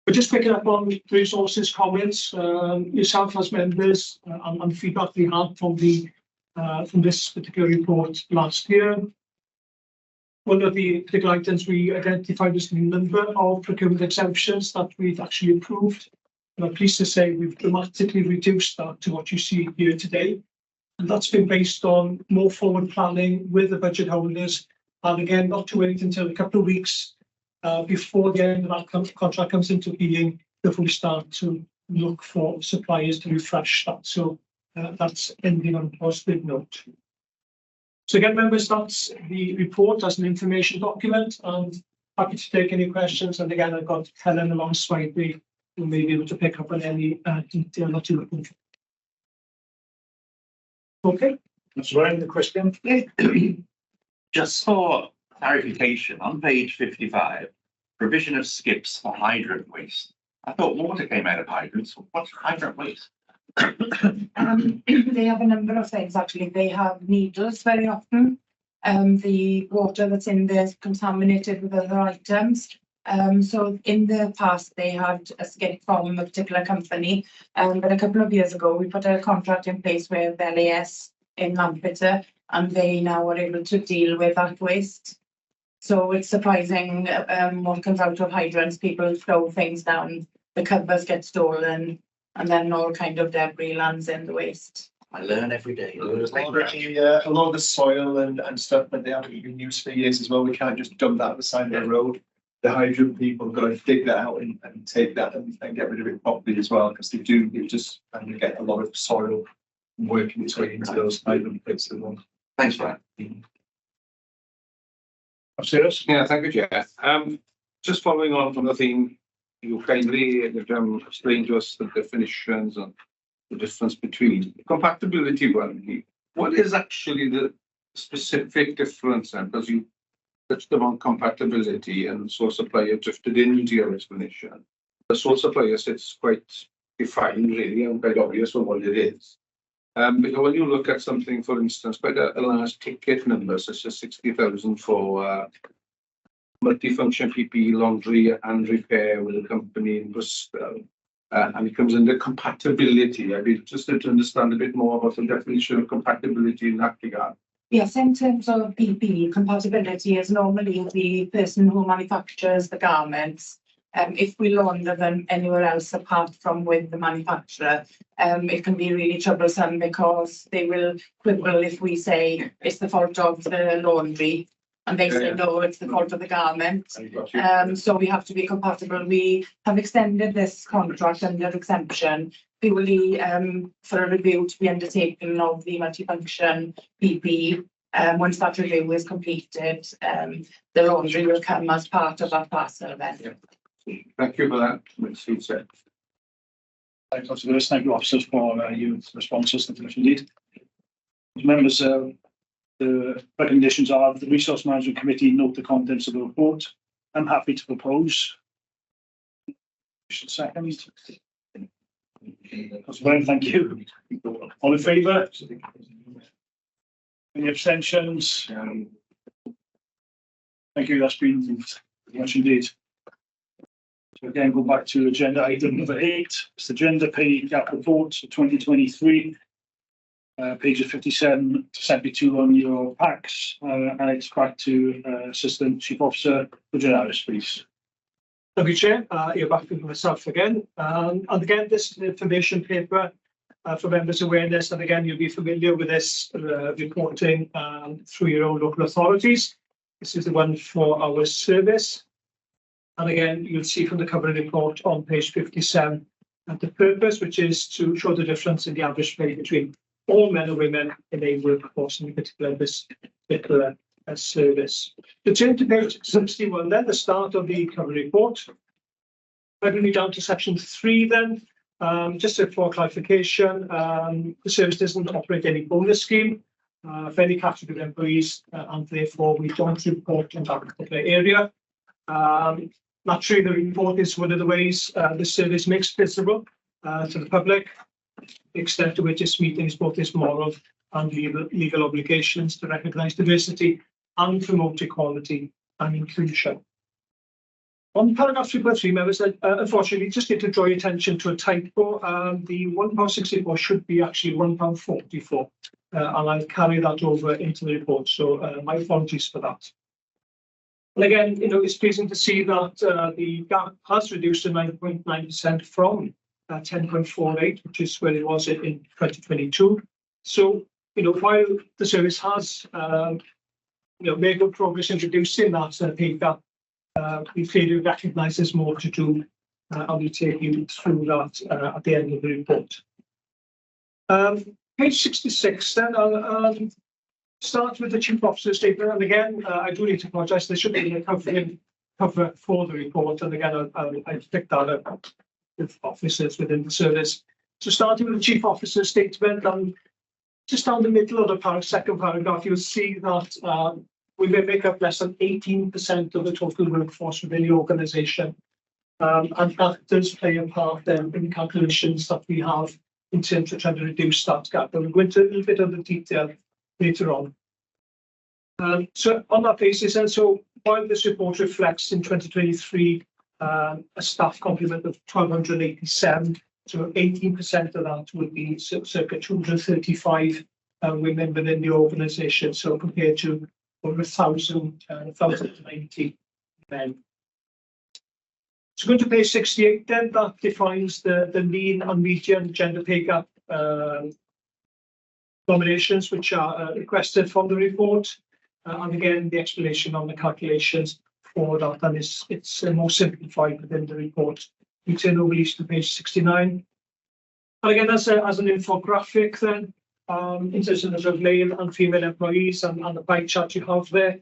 But just picking up on the resources comments, yourself as members and feedback we had from this particular report last year. One of the particular items we identified was the number of procurement exemptions that we've actually approved. And I'm pleased to say we've dramatically reduced that to what you see here today. And that's been based on more forward planning with the budget holders. And again, not to wait until a couple of weeks before the end of that contract comes into being before we start to look for suppliers to refresh that. So that's ending on a positive note. So again, members, that's the report as an information document, and happy to take any questions. And again, I've got Helen alongside me who may be able to pick up on any detail that you're looking for. Okay. That's right, the question. Just for clarification, on page 55, provision of skips for hydrant waste. I thought water came out of hydrants. What's hydrant waste? They have a number of things actually. They have needles very often. The water that's in there is contaminated with other items. So in the past they had a skip from a particular company, but a couple of years ago we put a contract in place with LAS in Lampeter, and they now are able to deal with that waste. So it's surprising what comes out of hydrants. People throw things down, the covers get stolen, and then all kind of debris lands in the waste. I learn every day. A lot of the soil and stuff that they haven't been used for years as well. We can't just dump that at the side of the road. The hydrant people have got to dig that out and take that and get rid of it properly as well, because they just get a lot of soil working its way into those hydrant pits. Thanks for that. Upstairs. Yeah, thank you, Chair. Just following on from the theme, you kindly explained to us the definitions and the difference between compatibility. What is actually the specific difference then? Because you touched upon compatibility and source supplier drifted into your explanation. The source supplier sits quite defined really and quite obvious for what it is. But when you look at something, for instance, quite a large ticket number, such as 60,000 for multifunction PPE laundry and repair with a company in Bristol, and it comes under compatibility. I'd be interested to understand a bit more about the definition of compatibility in that regard. Yes, in terms of PPE, compatibility is normally the person who manufactures the garments. If we launder them anywhere else apart from with the manufacturer, it can be really troublesome because they will quibble if we say it's the fault of the laundry and they say no, it's the fault of the garment. So we have to be compatible. We have extended this contract under exemption purely for a review to be undertaken of the multifunction PPE. Once that review is completed, the laundry will come as part of that parcel then. Thank you for that. Thank you, officers, for your responses. Indeed. Members, the recommendations are the Resource Management Committee note the contents of the report. I'm happy to propose. Second. Thank you. All in favour? Any abstentions? Thank you. That's been moved. Much indeed. So again, go back to agenda item number 8. It's the gender pay gap report for 2023. Pages 57 to 72 on your packs. And it's back to Assistant Chief Officer Richard Harris, please. Thank you, Chair. You're back with myself again. And again, this is an information paper for members' awareness. And again, you'll be familiar with this reporting through your own local authorities. This is the one for our service. And again, you'll see from the covering report on page 57 the purpose, which is to show the difference in the average pay between all men and women in a workforce, in particular this particular service. To turn to page 61 then, the start of the covering report. Bringing me down to section 3 then, just for clarification, the service doesn't operate any bonus scheme for any category of employees, and therefore we don't report on that particular area. Naturally, the report is one of the ways the service makes visible to the public, the extent to which it's meeting both its moral and legal obligations to recognise diversity and promote equality and inclusion. On paragraph 3.3, members, unfortunately, just need to draw your attention to a typo. The £1.64 should be actually £1.44, and I'll carry that over into the report. So my apologies for that. And again, it's pleasing to see that the gap has reduced to 9.9% from 10.48, which is where it was in 2022. So, while the service has, made good progress in reducing that pay gap, we clearly recognise there's more to do, and we'll take you through that at the end of the report. Page 66, then I'll start with the Chief Officer's statement. And again, I do need to apologise. There should be a cover for the report. And again, I picked that up with officers within the service. So starting with the Chief Officer's statement, just down the middle of the second paragraph, you'll see that we may make up less than 18% of the total workforce within the organisation. And that does play a part then in the calculations that we have in terms of trying to reduce that gap. And we'll go into a little bit of the detail later on. So on that basis, and so while this report reflects in 2023 a staff complement of 1,287, so 18% of that would be circa 235 women within the organisation, so compared to over 1,090 men. So going to page 68 then, that defines the mean and median gender pay gap nominations which are requested from the report, and again the explanation on the calculations for that, and it's more simplified within the report. We turn over to page 69, and again as an infographic then, in terms of male and female employees and the pie chart you have there.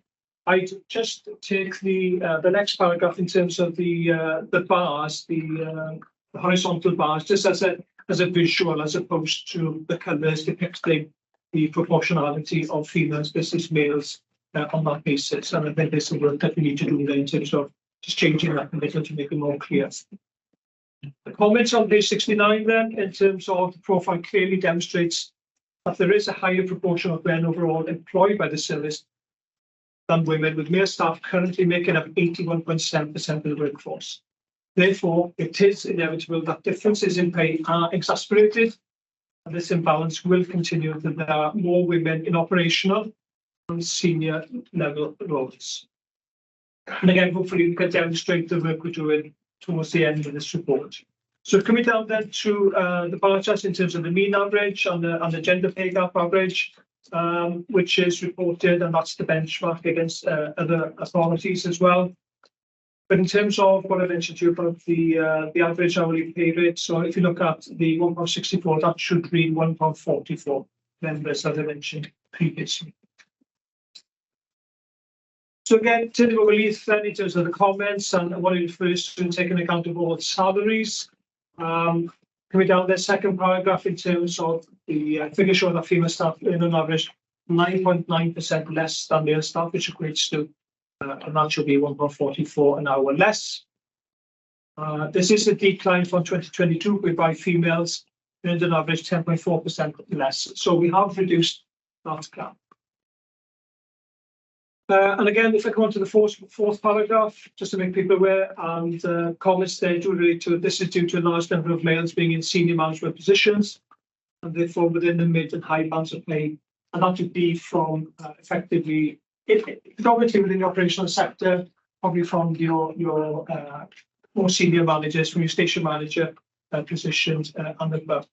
I'd just take the next paragraph in terms of the bars, the horizontal bars, just as a visual, as opposed to the colours depicting the proportionality of females versus males on that basis. And I think there's some work that we need to do there in terms of just changing that a little to make it more clear. The comments on page 69 then, in terms of the profile, clearly demonstrates that there is a higher proportion of men overall employed by the service than women, with male staff currently making up 81.7% of the workforce. Therefore, it is inevitable that differences in pay are exacerbated, and this imbalance will continue until there are more women in operational and senior level roles. And again, hopefully we can demonstrate the work we're doing towards the end of this report. So coming down then to the bar charts in terms of the mean average and the gender pay gap average, which is reported, and that's the benchmark against other authorities as well. But in terms of what I mentioned to you about the average hourly pay rate, so if you look at the £1.64, that should read £1.44 members, as I mentioned previously. So again, turning over leaf then in terms of the comments and what it refers to, taking account of all salaries. Coming down the second paragraph in terms of the figure showing that female staff earn on average 9.9% less than male staff, which equates to and that should be 1.44 an hour less. This is a decline from 2022, whereby females earned an average 10.4% less. So we have reduced that gap. And again, if I come on to the fourth paragraph, just to make people aware, and comments there do relate to this is due to a large number of males being in senior management positions, and therefore within the mid and high bands of pay, and that would be from effectively, predominantly within the operational sector, probably from your more senior managers, from your station manager positions and above.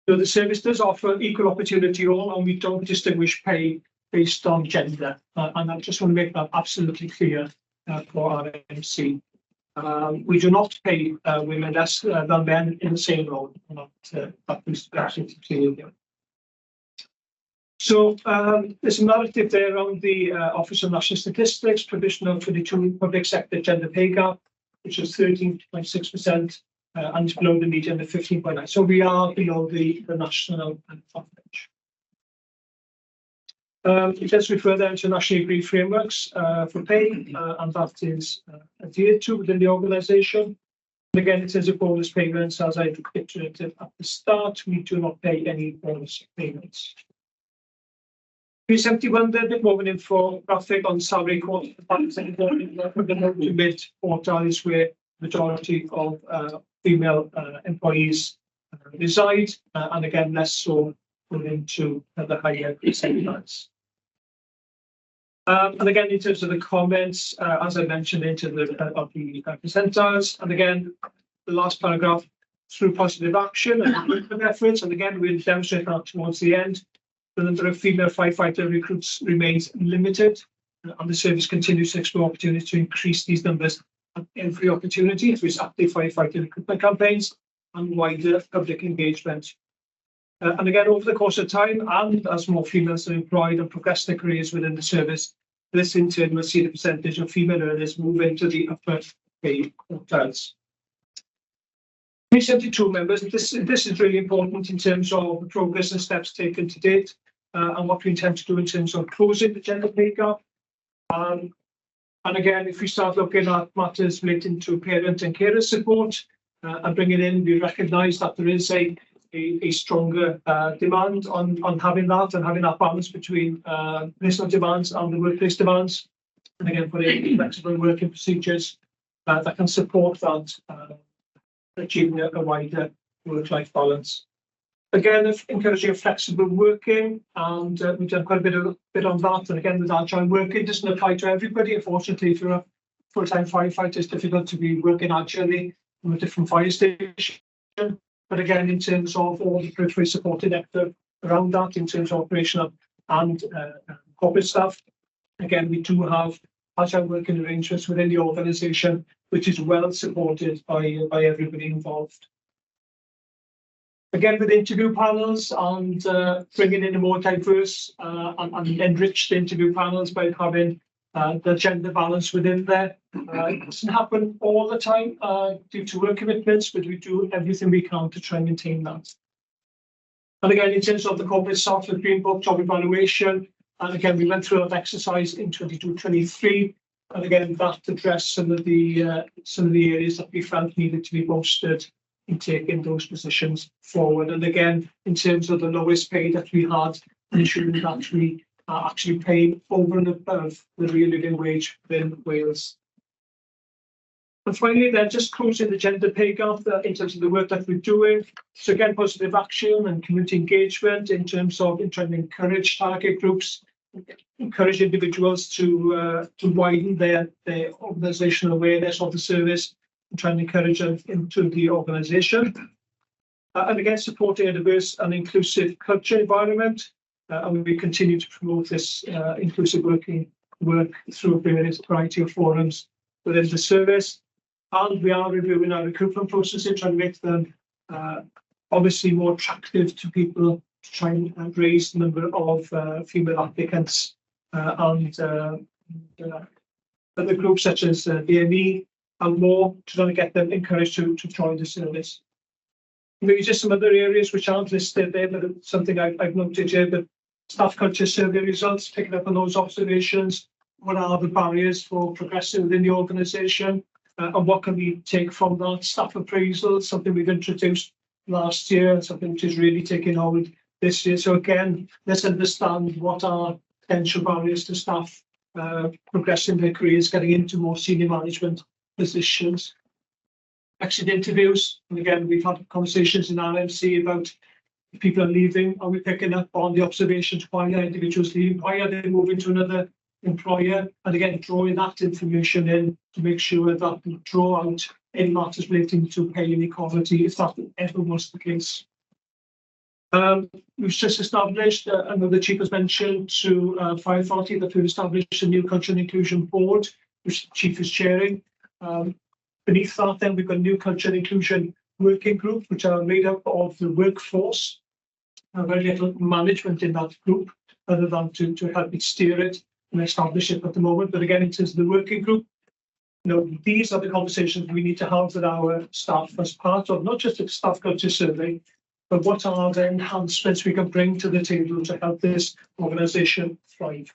So the service does offer equal opportunity all, and we don't distinguish pay based on gender, and I just want to make that absolutely clear for our MC. We do not pay women less than men in the same role. That is absolutely clear here. So there's a narrative there around the Office of National Statistics, provisional 22 public sector gender pay gap, which is 13.6%, and below the median of 15.9%. So we are below the national average. It does refer then to nationally agreed frameworks for pay, and that is adhered to within the organisation. Again, it says a bonus payments, as I iterated at the start, we do not pay any bonus payments. 371, then a bit more of an infographic on salary quality. The mid quartile is where the majority of female employees reside, and again, less so within to the higher percentiles. And again, in terms of the comments, as I mentioned, into the percentiles, and again, the last paragraph, through positive action and efforts, and again, we'll demonstrate that towards the end. The number of female firefighter recruits remains limited, and the service continues to explore opportunities to increase these numbers at every opportunity through its active firefighter recruitment campaigns and wider public engagement. And again, over the course of time, and as more females are employed and progress their careers within the service, this in turn will see the percentage of female earners move into the upper pay quartiles. 372 members, this is really important in terms of the progress and steps taken to date, and what we intend to do in terms of closing the gender pay gap. And again, if we start looking at matters relating to parent and carer support and bringing in, we recognise that there is a stronger demand on having that and having that balance between personal demands and the workplace demands. And again, putting flexible working procedures that can support that, achieving a wider work-life balance. Again, encouraging flexible working, and we've done quite a bit on that. And again, with agile working, doesn't apply to everybody. Unfortunately, if you're a full-time firefighter, it's difficult to be working agilely from a different fire station. But again, in terms of all the periphery supported effort around that, in terms of operational and corporate staff, again, we do have agile working arrangements within the organisation, which is well supported by everybody involved. Again, with interview panels and bringing in a more diverse and enriched interview panels by having the gender balance within there. It doesn't happen all the time due to work commitments, but we do everything we can to try and maintain that. And again, in terms of the corporate software Green Book job evaluation, and again, we went through that exercise in 22-23, and again, that addressed some of the areas that we felt needed to be bolstered in taking those positions forward. And again, in terms of the lowest pay that we had, ensuring that we are actually paid over and above the real living wage within Wales. And finally, then just closing the gender pay gap in terms of the work that we're doing. So again, positive action and community engagement in terms of trying to encourage target groups, encourage individuals to widen their organisational awareness of the service, and trying to encourage them into the organisation. And again, supporting a diverse and inclusive culture environment. And we continue to promote this inclusive work through a variety of forums within the service. And we are reviewing our recruitment processes, trying to make them obviously more attractive to people, to try and raise the number of female applicants and other groups such as BME and more, to try to get them encouraged to join the service. Maybe just some other areas which aren't listed there, but it's something I've noted here, but staff culture survey results, picking up on those observations. What are the barriers for progressing within the organisation? And what can we take from that? Staff appraisal, something we've introduced last year, something which is really taking hold this year. So again, let's understand what are potential barriers to staff progressing their careers, getting into more senior management positions. Exit interviews, and again, we've had conversations in RMC about if people are leaving, are we picking up on the observations, why are individuals leaving, why are they moving to another employer, and again, drawing that information in to make sure that we draw out any matters relating to pay inequality, if that ever was the case. We've just established, I know the Chief has mentioned to Fire Authority that we've established a new culture and inclusion board, which the Chief is chairing. Beneath that, then we've got a new culture and inclusion working group, which are made up of the workforce. Very little management in that group, other than to help it steer it and establish it at the moment. But again, in terms of the working group, these are the conversations we need to have with our staff as part of not just a staff culture survey, but what are the enhancements we can bring to the table to help this organisation thrive.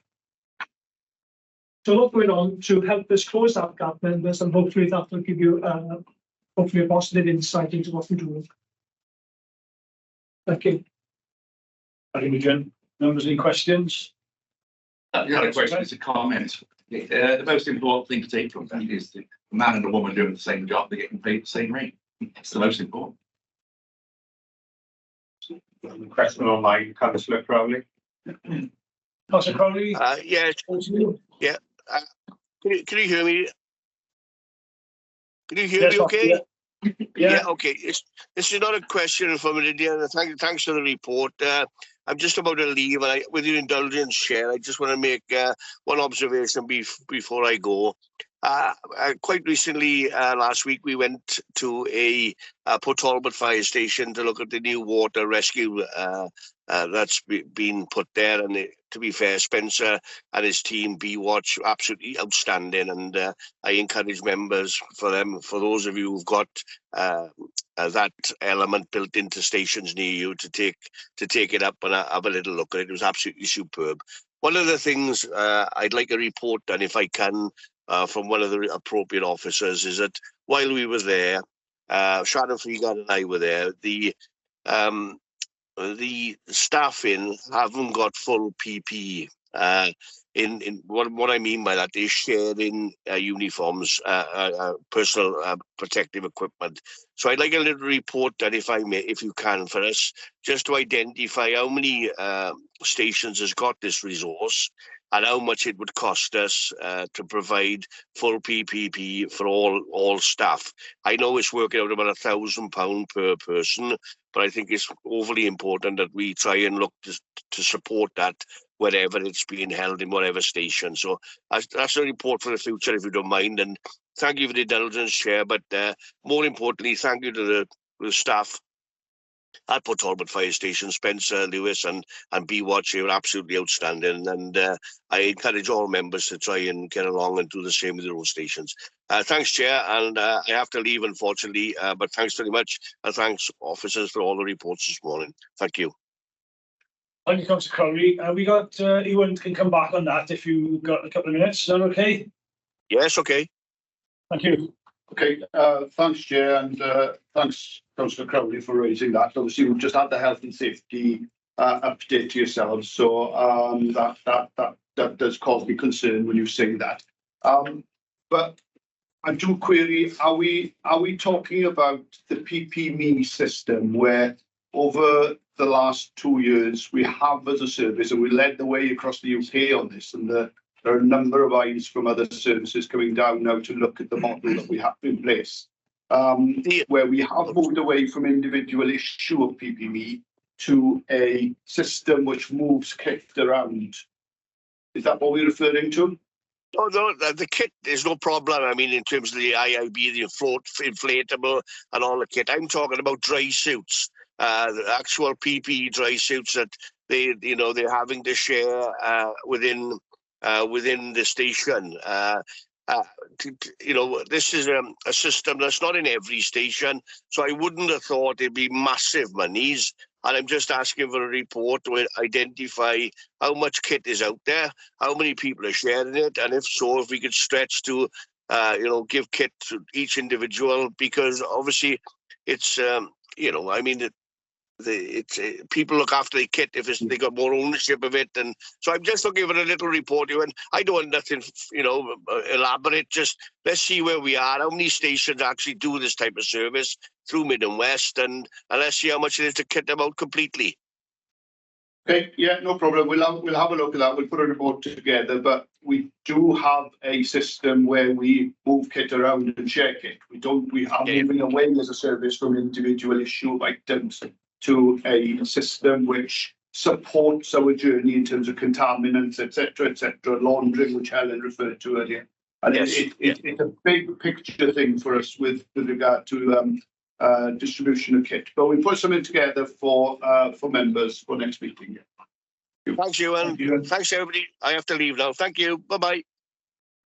So a lot going on to help us close that gap, members, and hopefully that will give you hopefully a positive insight into what we're doing. Thank you. Thank you, Jim. Members, any questions? Not a question, it's a comment. The most important thing to take from that is the man and the woman doing the same job, they're getting paid the same rate. It's the most important. Question on my Councillor Crowley. Councillor Crowley? Yeah. Can you hear me? Can you hear me okay? Yeah, okay. This is not a question for me, dear. Thanks for the report. I'm just about to leave, and with your indulgence, Chair, I just want to make one observation before I go. Quite recently, last week, we went to a Port Talbot fire station to look at the new water rescue that's been put there. And to be fair, Spencer and his team, B-Watch, absolutely outstanding. And I encourage members, for those of you who've got that element built into stations near you, to take it up and have a little look at it. It was absolutely superb. One of the things I'd like a report done, if I can, from one of the appropriate officers, is that while we were there, Sharon Freegan and I were there, the staffing haven't got full PPE. What I mean by that is sharing uniforms, personal protective equipment. So I'd like a little report that, if you can, for us, just to identify how many stations has got this resource and how much it would cost us to provide full PPE for all staff. I know it's working out about £1,000 per person, but I think it's overly important that we try and look to support that wherever it's being held in whatever station. So that's a report for the future, if you don't mind. And thank you for the indulgence, Chair. But more importantly, thank you to the staff at Port Talbot Fire Station. Spencer, Lewis and B-Watch, they were absolutely outstanding. And I encourage all members to try and get along and do the same with their own stations. Thanks, Chair. And I have to leave, unfortunately, but thanks very much. And thanks, officers, for all the reports this morning. Thank you. Thank you, Councillor Crowley. We got, Ewan can come back on that if you've got a couple of minutes. Is that okay? Yes, okay. Thank you. Okay, thanks, Chair, and thanks, Councillor Crowley, for raising that. Obviously, we've just had the health and safety update to yourselves, so that does cause me concern when you say that. But I do query: are we talking about the PPME system, where over the last 2 years we have, as a service, and we led the way across the UK on this, and there are a number of eyes from other services coming down now to look at the model that we have in place, where we have moved away from individual issue of PPME to a system which moves kit around. Is that what we're referring to? Oh, no, the kit is no problem. I mean, in terms of the IIB, the inflatable and all the kit. I'm talking about dry suits, the actual PPE dry suits that they're having to share within the station. This is a system that's not in every station, so I wouldn't have thought it'd be massive monies. And I'm just asking for a report to identify how much kit is out there, how many people are sharing it, and if so, if we could stretch to, give kit to each individual, because obviously it's, people look after the kit if they got more ownership of it. And so I'm just looking for a little report, and I don't want nothing, elaborate. Just let's see where we are, how many stations actually do this type of service through Mid and West, and let's see how much it is to kit them out completely. Okay, yeah, no problem. We'll have a look at that. We'll put a report together, but we do have a system where we move kit around and share kit. We are moving away as a service from individual issue of items to a system which supports our journey in terms of contaminants, etc., laundering, which Helen referred to earlier. And yes, it's a big picture thing for us with regard to distribution of kit. But we put something together for members for next meeting. Thanks, Ewan. Thanks, everybody. I have to leave now. Thank you. Bye-bye.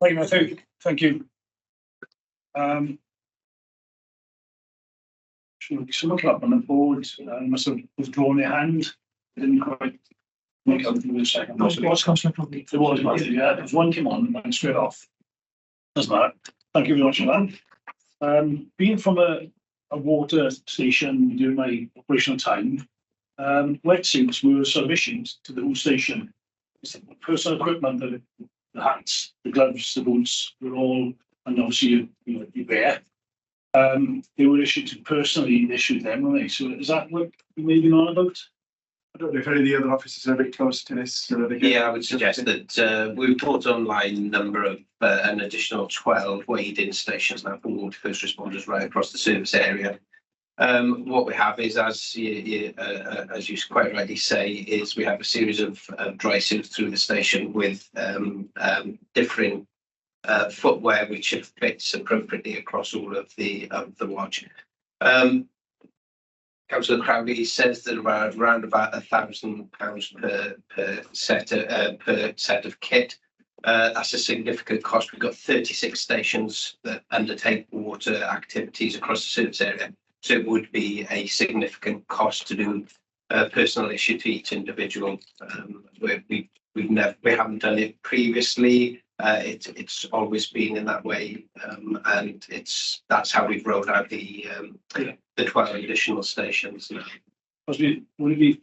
Thank you, Matthew. Thank you. Someone up on the board must have withdrawn their hand. Didn't quite make out for a second. What's Councillor Crowley? There was, Matthew, yeah. There's one came on and went straight off. Doesn't matter. Thank you very much for that. Being from a water station during my operational time, wetsuits were sort of issued to the whole station. Personal equipment, the hats, the gloves, the boots were all, and obviously you wear. They were personally issued them, weren't they? So is that what you may be on about? I don't know if any of the other officers are a bit close to this. So I would suggest that we've put online number of an additional 12 weighed-in stations now for water first responders right across the service area. What we have is, as you quite rightly say, is we have a series of dry suits through the station with different footwear which fits appropriately across all of the watch. Councillor Crowley says that around about £1,000 per set of kit. That's a significant cost. We've got 36 stations that undertake water activities across the service area, so it would be a significant cost to do personal issue to each individual. We haven't done it previously. It's always been in that way, and that's how we've rolled out the 12 additional stations now. Would it be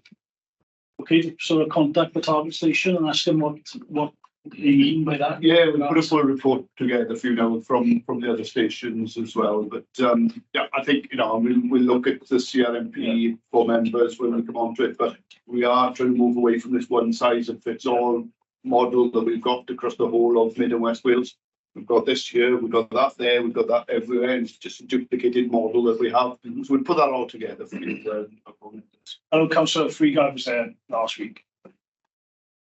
okay to sort of contact the target station and ask them what they mean by that? Yeah, we put a full report together for you now from the other stations as well. But yeah, I think we'll look at the CRMP for members when we come on to it. But we are trying to move away from this one size and fits all model that we've got across the whole of Mid and West Wales. We've got this here, we've got that there, we've got that everywhere, and it's just a duplicated model that we have. So we'll put that all together for you. I know Councillor Freegard was there last week.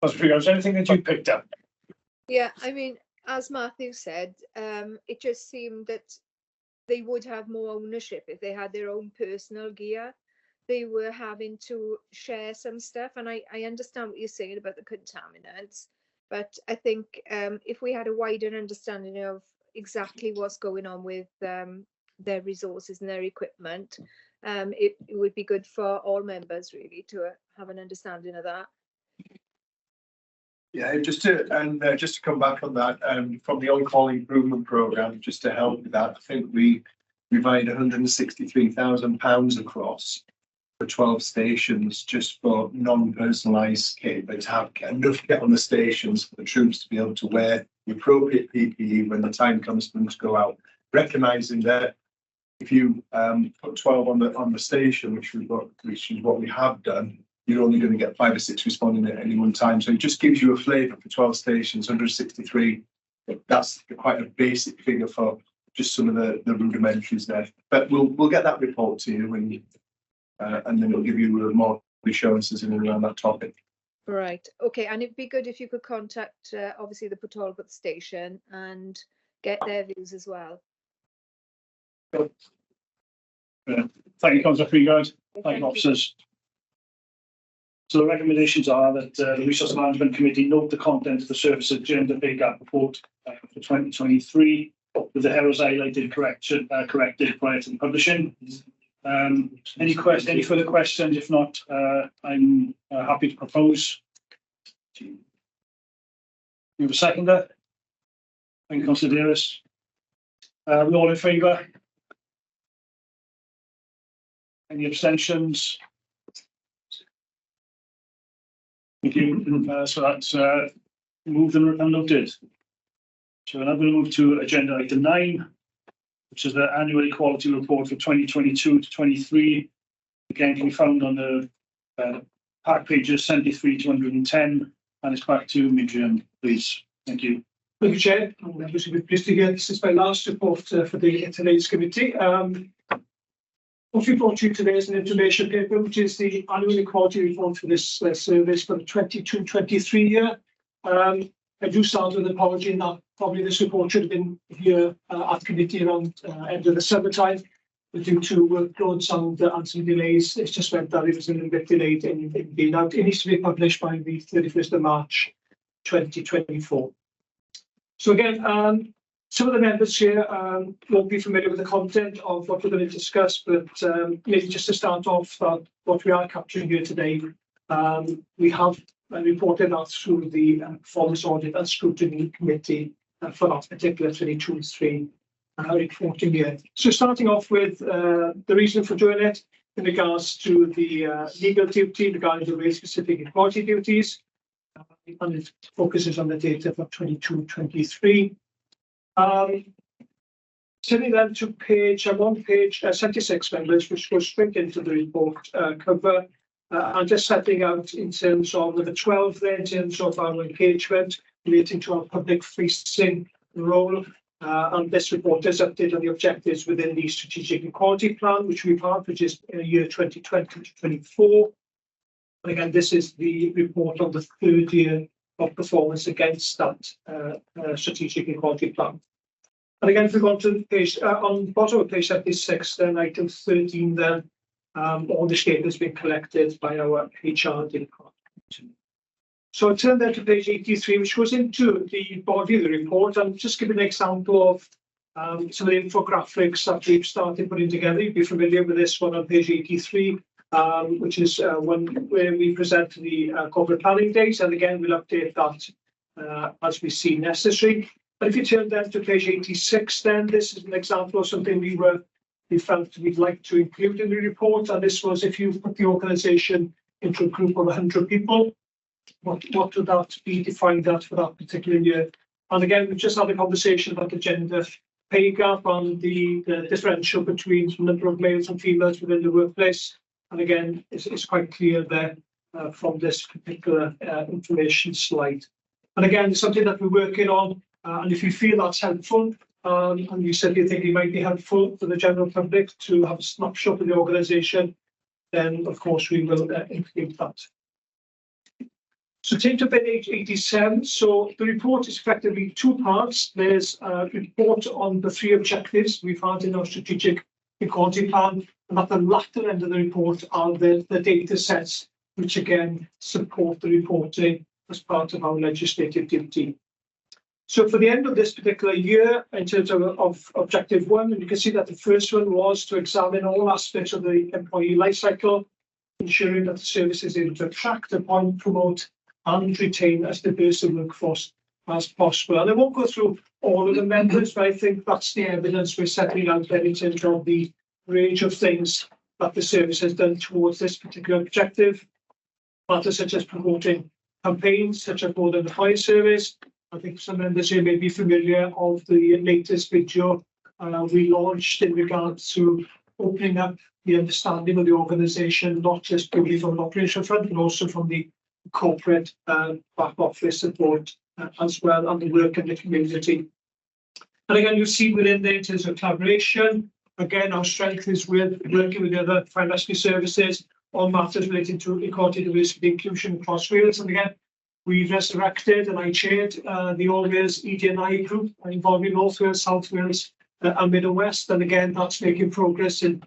Councillor Freegard, is there anything that you picked up? Yeah, I mean, as Matthew said, it just seemed that they would have more ownership if they had their own personal gear. they were having to share some stuff, and I understand what you're saying about the contaminants, but I think if we had a wider understanding of exactly what's going on with their resources and their equipment, it would be good for all members really to have an understanding of that. Yeah, just to come back on that, from the on-call improvement programme, just to help with that, I think we provide £163,000 across for 12 stations just for non-personalised kit, but to have enough kit on the stations for the troops to be able to wear the appropriate PPE when the time comes for them to go out. Recognising that if you put 12 on the station, which is what we have done, you're only going to get 5 or 6 responding at any one time. So it just gives you a flavour for 12 stations, 163. That's quite a basic figure for just some of the rudimentaries there. But we'll get that report to you and then it'll give you more assurances in and around that topic. Right. Okay. And it'd be good if you could contact obviously the Pwyllgor station and get their views as well. Thank you, Councillor Freegard. Thank you, officers. So the recommendations are that the Resource Management Committee note the content of the Service Gender Pay Gap report for 2023 with the errors highlighted corrected prior to the publishing. Any further questions? If not, I'm happy to propose. You have a seconder? Thank you, Councillor Davis. We all in favour? Any abstentions? Thank you. So that's moved and noted. So we're now going to move to agenda item 9, which is the annual equality report for 2022 to 23. Again, can be found on the pack pages 73 to 110, and it's back to Midrian, please. Thank you. Thank you, Chair. I'm obviously pleased to get this is my last report for today's committee. What we brought you today is an information paper, which is the annual equality report for this service for the 22-23 year. I do start with an apology in that probably this report should have been here at committee around end of the summertime, but due to workloads and some delays, it's just meant that it was a little bit delayed in being out. It needs to be published by the 31st of March 2024. So again, some of the members here won't be familiar with the content of what we're going to discuss, but maybe just to start off, what we are capturing here today, we have reported that through the Performance Audit and Scrutiny Committee for that particular 22-23 reporting year. So starting off with the reason for doing it in regards to the legal duty regarding the race-specific equality duties, and it focuses on the data for 22-23. Turning then to page 76, members, which goes straight into the report cover, and just setting out in terms of number 12 there, in terms of our engagement relating to our public facing role. And this report is updated on the objectives within the strategic equality plan, which we've had, which is in the year 2020 to 24. And again, this is the report on the 3rd year of performance against that strategic equality plan. And again, if we go on to the page, on the bottom of page 76, then item 13, then all this data has been collected by our HR department. So I'll turn then to page 83, which goes into the body of the report, and just give an example of some of the infographics that we've started putting together. You'll be familiar with this one on page 83. Which is one where we present the corporate planning days, and again we'll update that as we see necessary. But if you turn then to page 86, then this is an example of something we felt we'd like to include in the report, and this was if you put the organisation into a group of 100 people, what would that be defined at for that particular year? And again, we've just had a conversation about the gender pay gap and the differential between the number of males and females within the workplace. And again, it's quite clear there from this particular information slide. And again, it's something that we're working on. And if you feel that's helpful, and you said you think it might be helpful for the general public to have a snapshot of the organisation, then of course we will include that. So take to page 87. So the report is effectively 2 parts. There's a report on the 3 objectives we've had in our strategic equality plan, and at the latter end of the report are the data sets which again support the reporting as part of our legislative duty. So for the end of this particular year, in terms of objective 1, and you can see that the first one was to examine all aspects of the employee life cycle, ensuring that the service is able to attract, appoint, promote and retain as diverse a workforce as possible. And I won't go through all of the members, but I think that's the evidence we're setting out there in terms of the range of things that the service has done towards this particular objective. Matters such as promoting campaigns such as More Than the Fire Service. I think some members here may be familiar of the latest video we launched in regards to opening up the understanding of the organisation, not just purely from an operational front, but also from the corporate back office support as well, and the work in the community. And again, you'll see within there in terms of collaboration, again, our strength is with working with the other fire and rescue services on matters relating to equality, diversity, inclusion across Wales. And again, we've resurrected and I chaired the All Wales ED&I group involving North Wales, South Wales and Middle West. And again, that's making progress in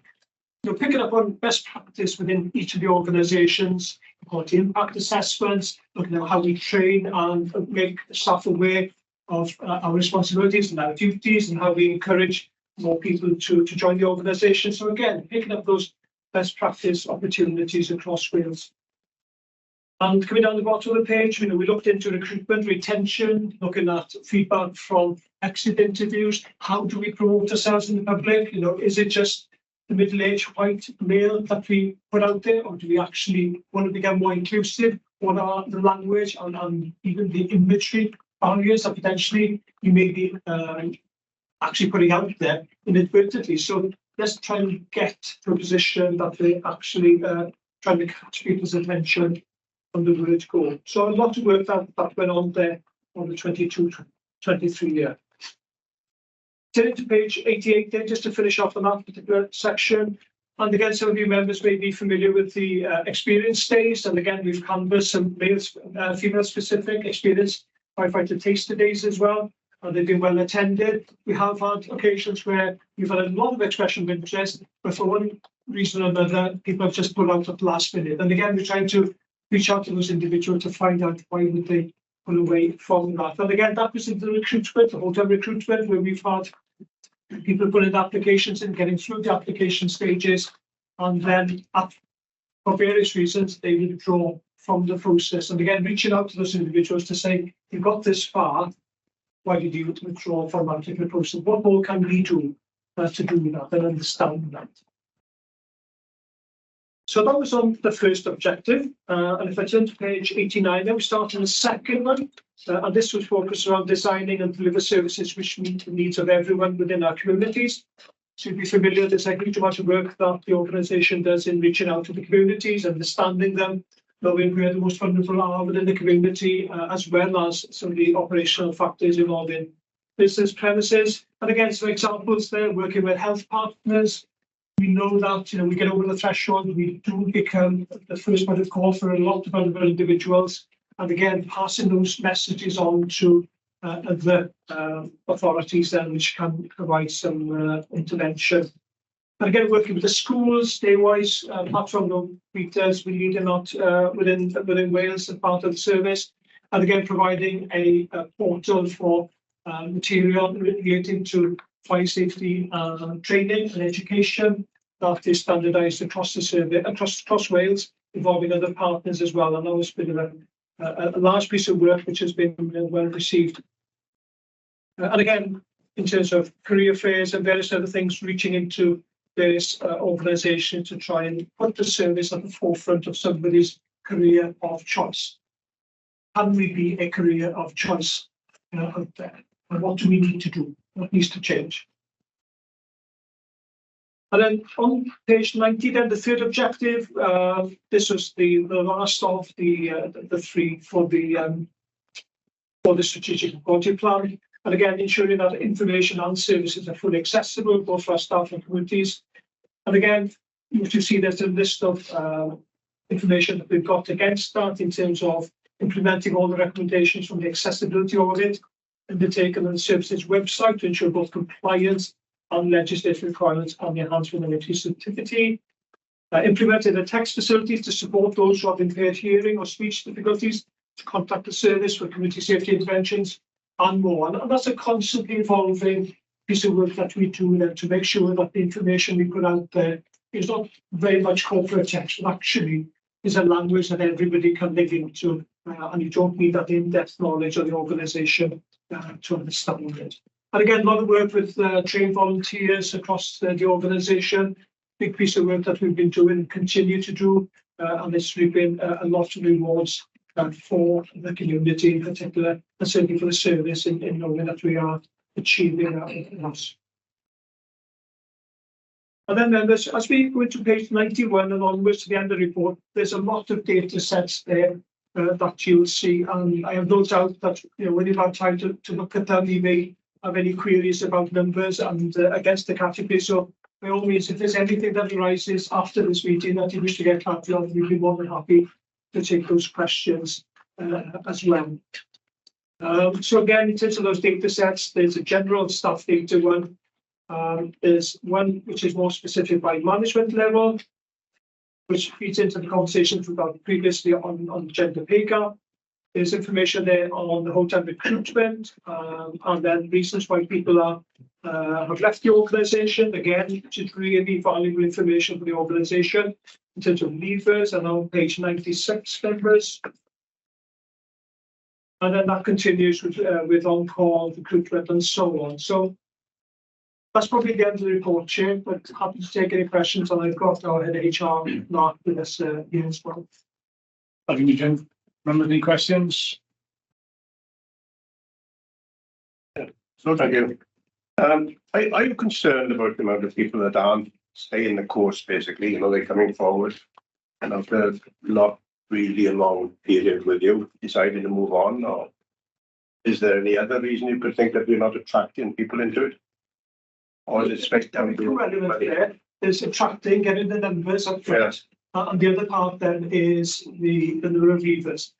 picking up on best practice within each of the organisations, equality impact assessments, looking at how we train and make staff aware of our responsibilities and our duties, and how we encourage more people to join the organisation. So again, picking up those best practice opportunities across Wales. And coming down the bottom of the page, we looked into recruitment, retention, looking at feedback from exit interviews. How do we promote ourselves in the public? Is it just the middle-aged white male that we put out there, or do we actually want to become more inclusive? What are the language and even the imagery barriers that potentially you may be actually putting out there inadvertently? So let's try and get to a position that they actually trying to catch people's attention on the word go. So a lot of work that went on there on the 22-23 year. Turning to page 88 then, just to finish off on that particular section. And again, some of you members may be familiar with the experience days. And again, we've canvassed some female specific experience firefighter taster days as well. And they've been well attended. We have had occasions where we've had a lot of expression of interest, but for one reason or another, people have just pulled out at the last minute. And again, we're trying to reach out to those individuals to find out why would they pull away from that. And again, that was in the recruitment, the whole-time recruitment, where we've had people putting applications in, getting through the application stages, and then for various reasons, they withdraw from the process. And again, reaching out to those individuals to say, you've got this far, why did you withdraw from that particular process? What more can we do to do that and understand that? So that was on the first objective. And if I turn to page 89, then we start on the second one. And this was focused around designing and deliver services which meet the needs of everyone within our communities. So you'll be familiar, there's a huge amount of work that the organisation does in reaching out to the communities, understanding them, knowing where the most vulnerable are within the community, as well as some of the operational factors involving business premises. And again, some examples there, working with health partners. We know that we get over the threshold, we do become the first point of call for a lot of vulnerable individuals. And again, passing those messages on to other authorities then, which can provide some intervention. And again, working with the schools, day-wise, platform readers, we lead a lot within Wales as part of the service. And again, providing a portal for material relating to fire safety training and education that is standardised across the survey, across Wales, involving other partners as well. And that has been a large piece of work which has been well received. And again, in terms of career fairs and various other things, reaching into various organisations to try and put the service at the forefront of somebody's career of choice. Can we be a career of choice out there? And what do we need to do? What needs to change? And then on page 90, then the third objective, this was the last of the three for the strategic equality plan. And again, ensuring that information and services are fully accessible, both for our staff and communities. And again, you see there's a list of information that we've got against that in terms of implementing all the recommendations from the accessibility audit undertaken on the services website to ensure both compliance on legislative requirements on the enhancement of inclusive activity. Implemented a text facility to support those who have impaired hearing or speech difficulties to contact the service for community safety interventions and more. And that's a constantly evolving piece of work that we do then to make sure that the information we put out there is not very much corporate text, but actually is a language that everybody can dig into, and you don't need that in-depth knowledge of the organisation to understand it. And again, a lot of work with trained volunteers across the organisation. Big piece of work that we've been doing and continue to do, and it's reaping a lot of rewards for the community in particular, and certainly for the service in knowing that we are achieving that. And then members, as we go into page 91 and onwards to the end of the report, there's a lot of data sets there that you'll see, and I have no doubt that when you've had time to look at them, you may have any queries about numbers and against the category. So by all means, if there's anything that arises after this meeting that you wish to get clarity on, we'd be more than happy to take those questions as well. So again, in terms of those data sets, there's a general staff data one. There's one which is more specific by management level, which feeds into the conversations we've had previously on gender pay gap. There's information there on the whole-time recruitment, and then reasons why people have left the organisation, again, which is really valuable information for the organisation in terms of leavers, and on page 96, members. And then that continues with on-call, recruitment, and so on. So that's probably the end of the report, Chair, but happy to take any questions, and I've got our head of HR, Mark, with us here as well. Thank you, Jim. Remember any questions? So thank you. I'm concerned about the amount of people that aren't staying the course, basically. They're coming forward and after not really a long period with you, deciding to move on, or is there any other reason you could think that we're not attracting people into it? Or is it straight down to there's attracting, getting the numbers up front. Yes. And the other part then is the number of leavers.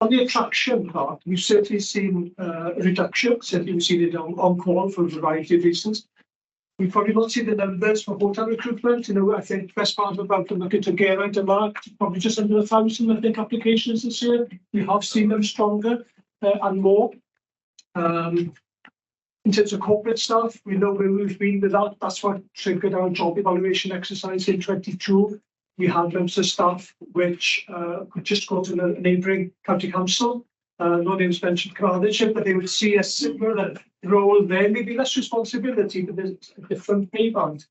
On the attraction part, we've certainly seen a reduction. Certainly we've seen it on call for a variety of reasons. We've probably not seen the numbers for hotel recruitment. I think the best part about them looking to Geraint and Mark, probably just under 1,000, I think, applications this year. We have seen them stronger and more. In terms of corporate staff, we know where we've been with that. That's what triggered our job evaluation exercise in 22. We had members of staff which could just go to the neighbouring county council. No names mentioned Cardiff, but they would see a similar role there, maybe less responsibility, but there's a different pay band.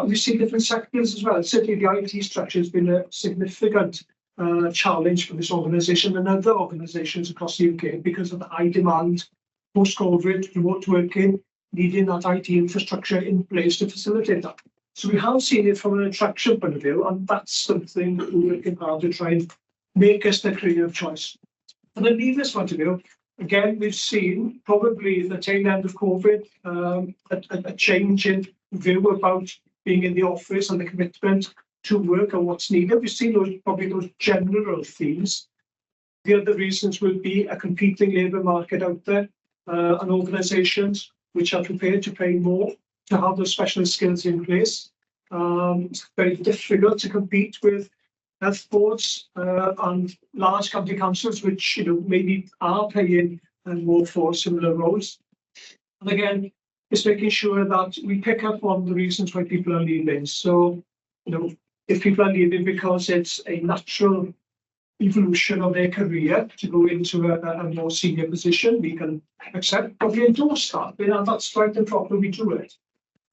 We see different sectors as well. Certainly the IT structure has been a significant challenge for this organisation and other organisations across the UK because of the high demand post-COVID, remote working, needing that IT infrastructure in place to facilitate that. So we have seen it from an attraction point of view, and that's something that we're working hard to try and make us the career of choice. From a leavers point of view, again, we've seen probably the tail end of COVID, a change in view about being in the office and the commitment to work and what's needed. We've seen those general themes. The other reasons will be a competing labour market out there, and organisations which are prepared to pay more to have those specialist skills in place. It's very difficult to compete with health boards and large county councils, which maybe are paying more for similar roles. And again, it's making sure that we pick up on the reasons why people are leaving. So, if people are leaving because it's a natural evolution of their career to go into a more senior position, we can accept, but we endorse that. That's right and proper, we do it.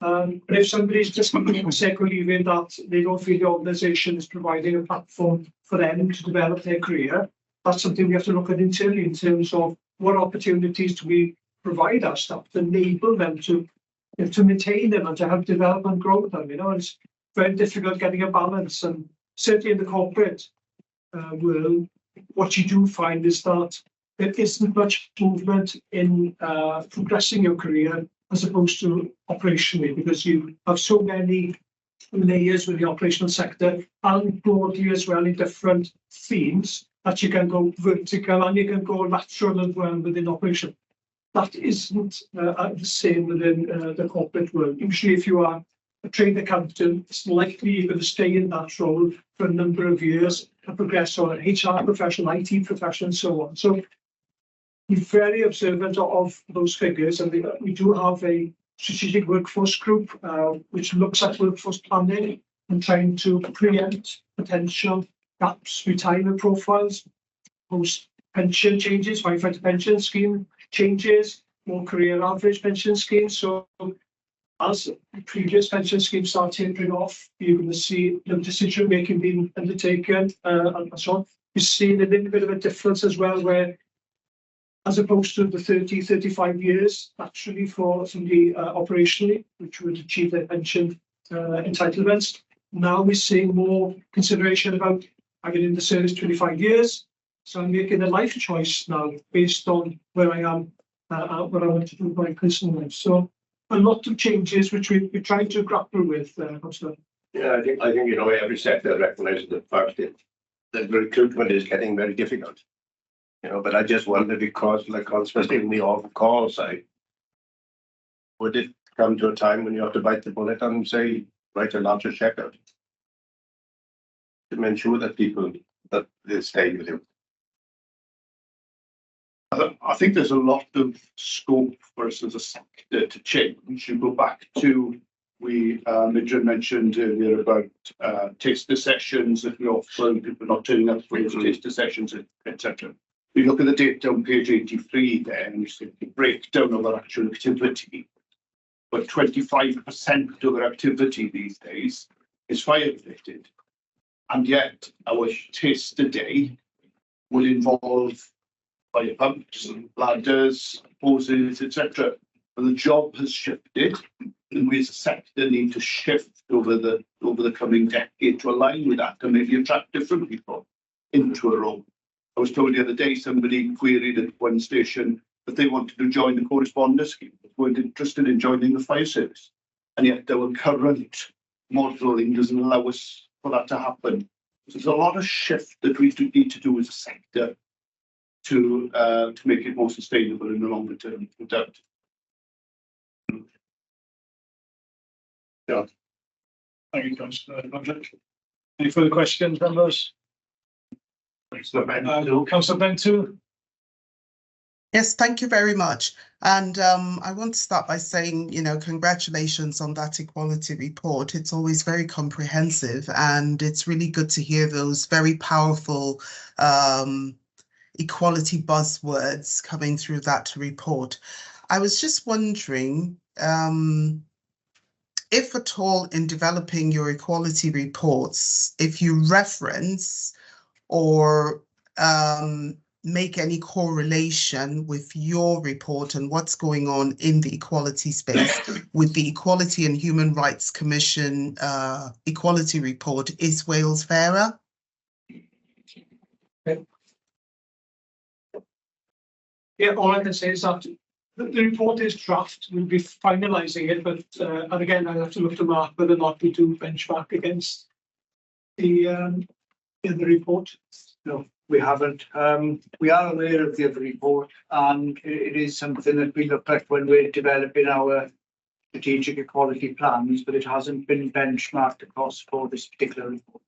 But if somebody's just coming for the sake of leaving that they don't feel the organisation is providing a platform for them to develop their career, that's something we have to look at internally in terms of what opportunities do we provide our staff to enable them to maintain them and to help develop and grow them. It's very difficult getting a balance, and certainly in the corporate world, what you do find is that there isn't much movement in progressing your career as opposed to operationally, because you have so many layers with the operational sector and broadly as well in different themes that you can go vertical and you can go lateral as well within operation. that isn't the same within the corporate world. Usually, if you are a trained accountant, it's likely you're going to stay in that role for a number of years and progress on an HR profession, IT profession, and so on. So we're very observant of those figures, and we do have a strategic workforce group which looks at workforce planning and trying to preempt potential gaps, retirement profiles, post pension changes, firefighter pension scheme changes, more career average pension schemes. So as the previous pension schemes start tapering off, you're going to see the decision making being undertaken and so on. You're seeing a little bit of a difference as well, where as opposed to the 30, 35 years actually for somebody operationally, which would achieve their pension entitlements. Now we're seeing more consideration about I've been in the service 25 years, so I'm making a life choice now based on where I am, what I want to do with my personal life. So a lot of changes which we're trying to grapple with. Yeah, I think you know every sector recognises the fact that the recruitment is getting very difficult. You know, but I just wonder because, like, especially in the on-call side, would it come to a time when you have to bite the bullet and say write a larger check out to ensure that people that they stay with you? I think there's a lot of scope for us as a sector to change. You go back to Midran mentioned earlier about taster sessions that we offer, people not turning up for taster sessions, etc. We look at the data on page 83 there, and you see the breakdown of our actual activity. But 25% of our activity these days is fire related, and yet our taster day will involve fire pumps, ladders, hoses, etc. But the job has shifted, and we as a sector need to shift over the coming decade to align with that and maybe attract different people into a role. I was told the other day somebody queried at one station that they wanted to join the correspondence scheme, but weren't interested in joining the fire service, and yet our current modelling doesn't allow us for that to happen. So there's a lot of shift that we need to do as a sector to make it more sustainable in the longer term, no doubt. Yeah. Thank you, Councillor Roderick. Any further questions, members? Councillor Bentu. Yes, thank you very much. And I want to start by saying, you know, congratulations on that equality report. It's always very comprehensive, and it's really good to hear those very powerful equality buzzwords coming through that report. I was just wondering if at all in developing your equality reports, if you reference or make any correlation with your report and what's going on in the equality space with the Equality and Human Rights Commission equality report. Is Wales fairer? Yeah, all I can say is that the report is draft. We'll be finalising it, but and again, I'll have to look to mark whether or not we do benchmark against the report. No, we haven't. We are aware of the other report, and it is something that we look at when we're developing our strategic equality plans, but it hasn't been benchmarked across for this particular report.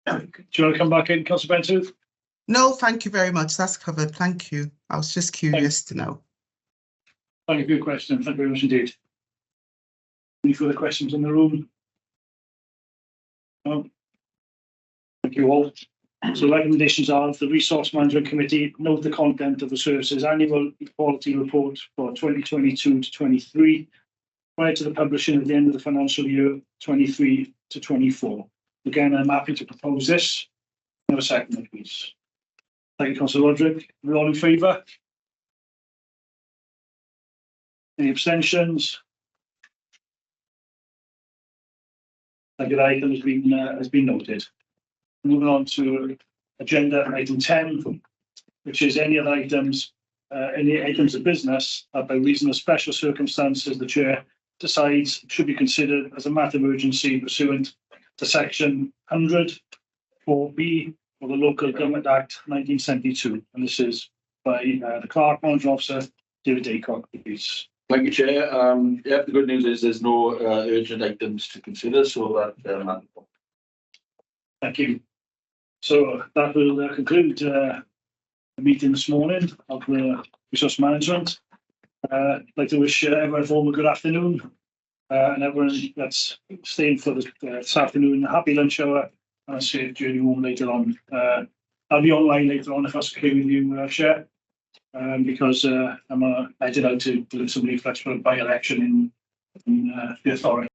Do you want to come back in, Councillor Bentu? No, thank you very much. That's covered. Thank you. I was just curious to know. Thank you for your question. Thank you very much indeed. Any further questions in the room? No. Thank you all. So the recommendations are the Resource Management Committee note the content of the service's annual equality report for 2022 to 23 prior to the publishing at the end of the financial year 23 to 24. Again, I'm happy to propose this. Have a second, please. Thank you, Councillor Roderick. Are we all in favour? Any abstentions? Thank you. That item has been noted. Moving on to agenda item 10, which is any other items, any items of business that by reason of special circumstances the chair decides should be considered as a matter of urgency pursuant to section 100 4B of the Local Government Act 1972, and this is by the Clerk Monitoring Officer, David Daycock, please. Thank you, Chair. Yeah, the good news is there's no urgent items to consider, so that Thank you. So that will conclude the meeting this morning of the Resource Management. I'd like to wish everyone home a good afternoon, and everyone that's staying for this afternoon, a happy lunch hour and a safe journey home later on. I'll be online later on if that's okay with you, Chair, because I'm headed out to do some leaflets for a by-election in the authority.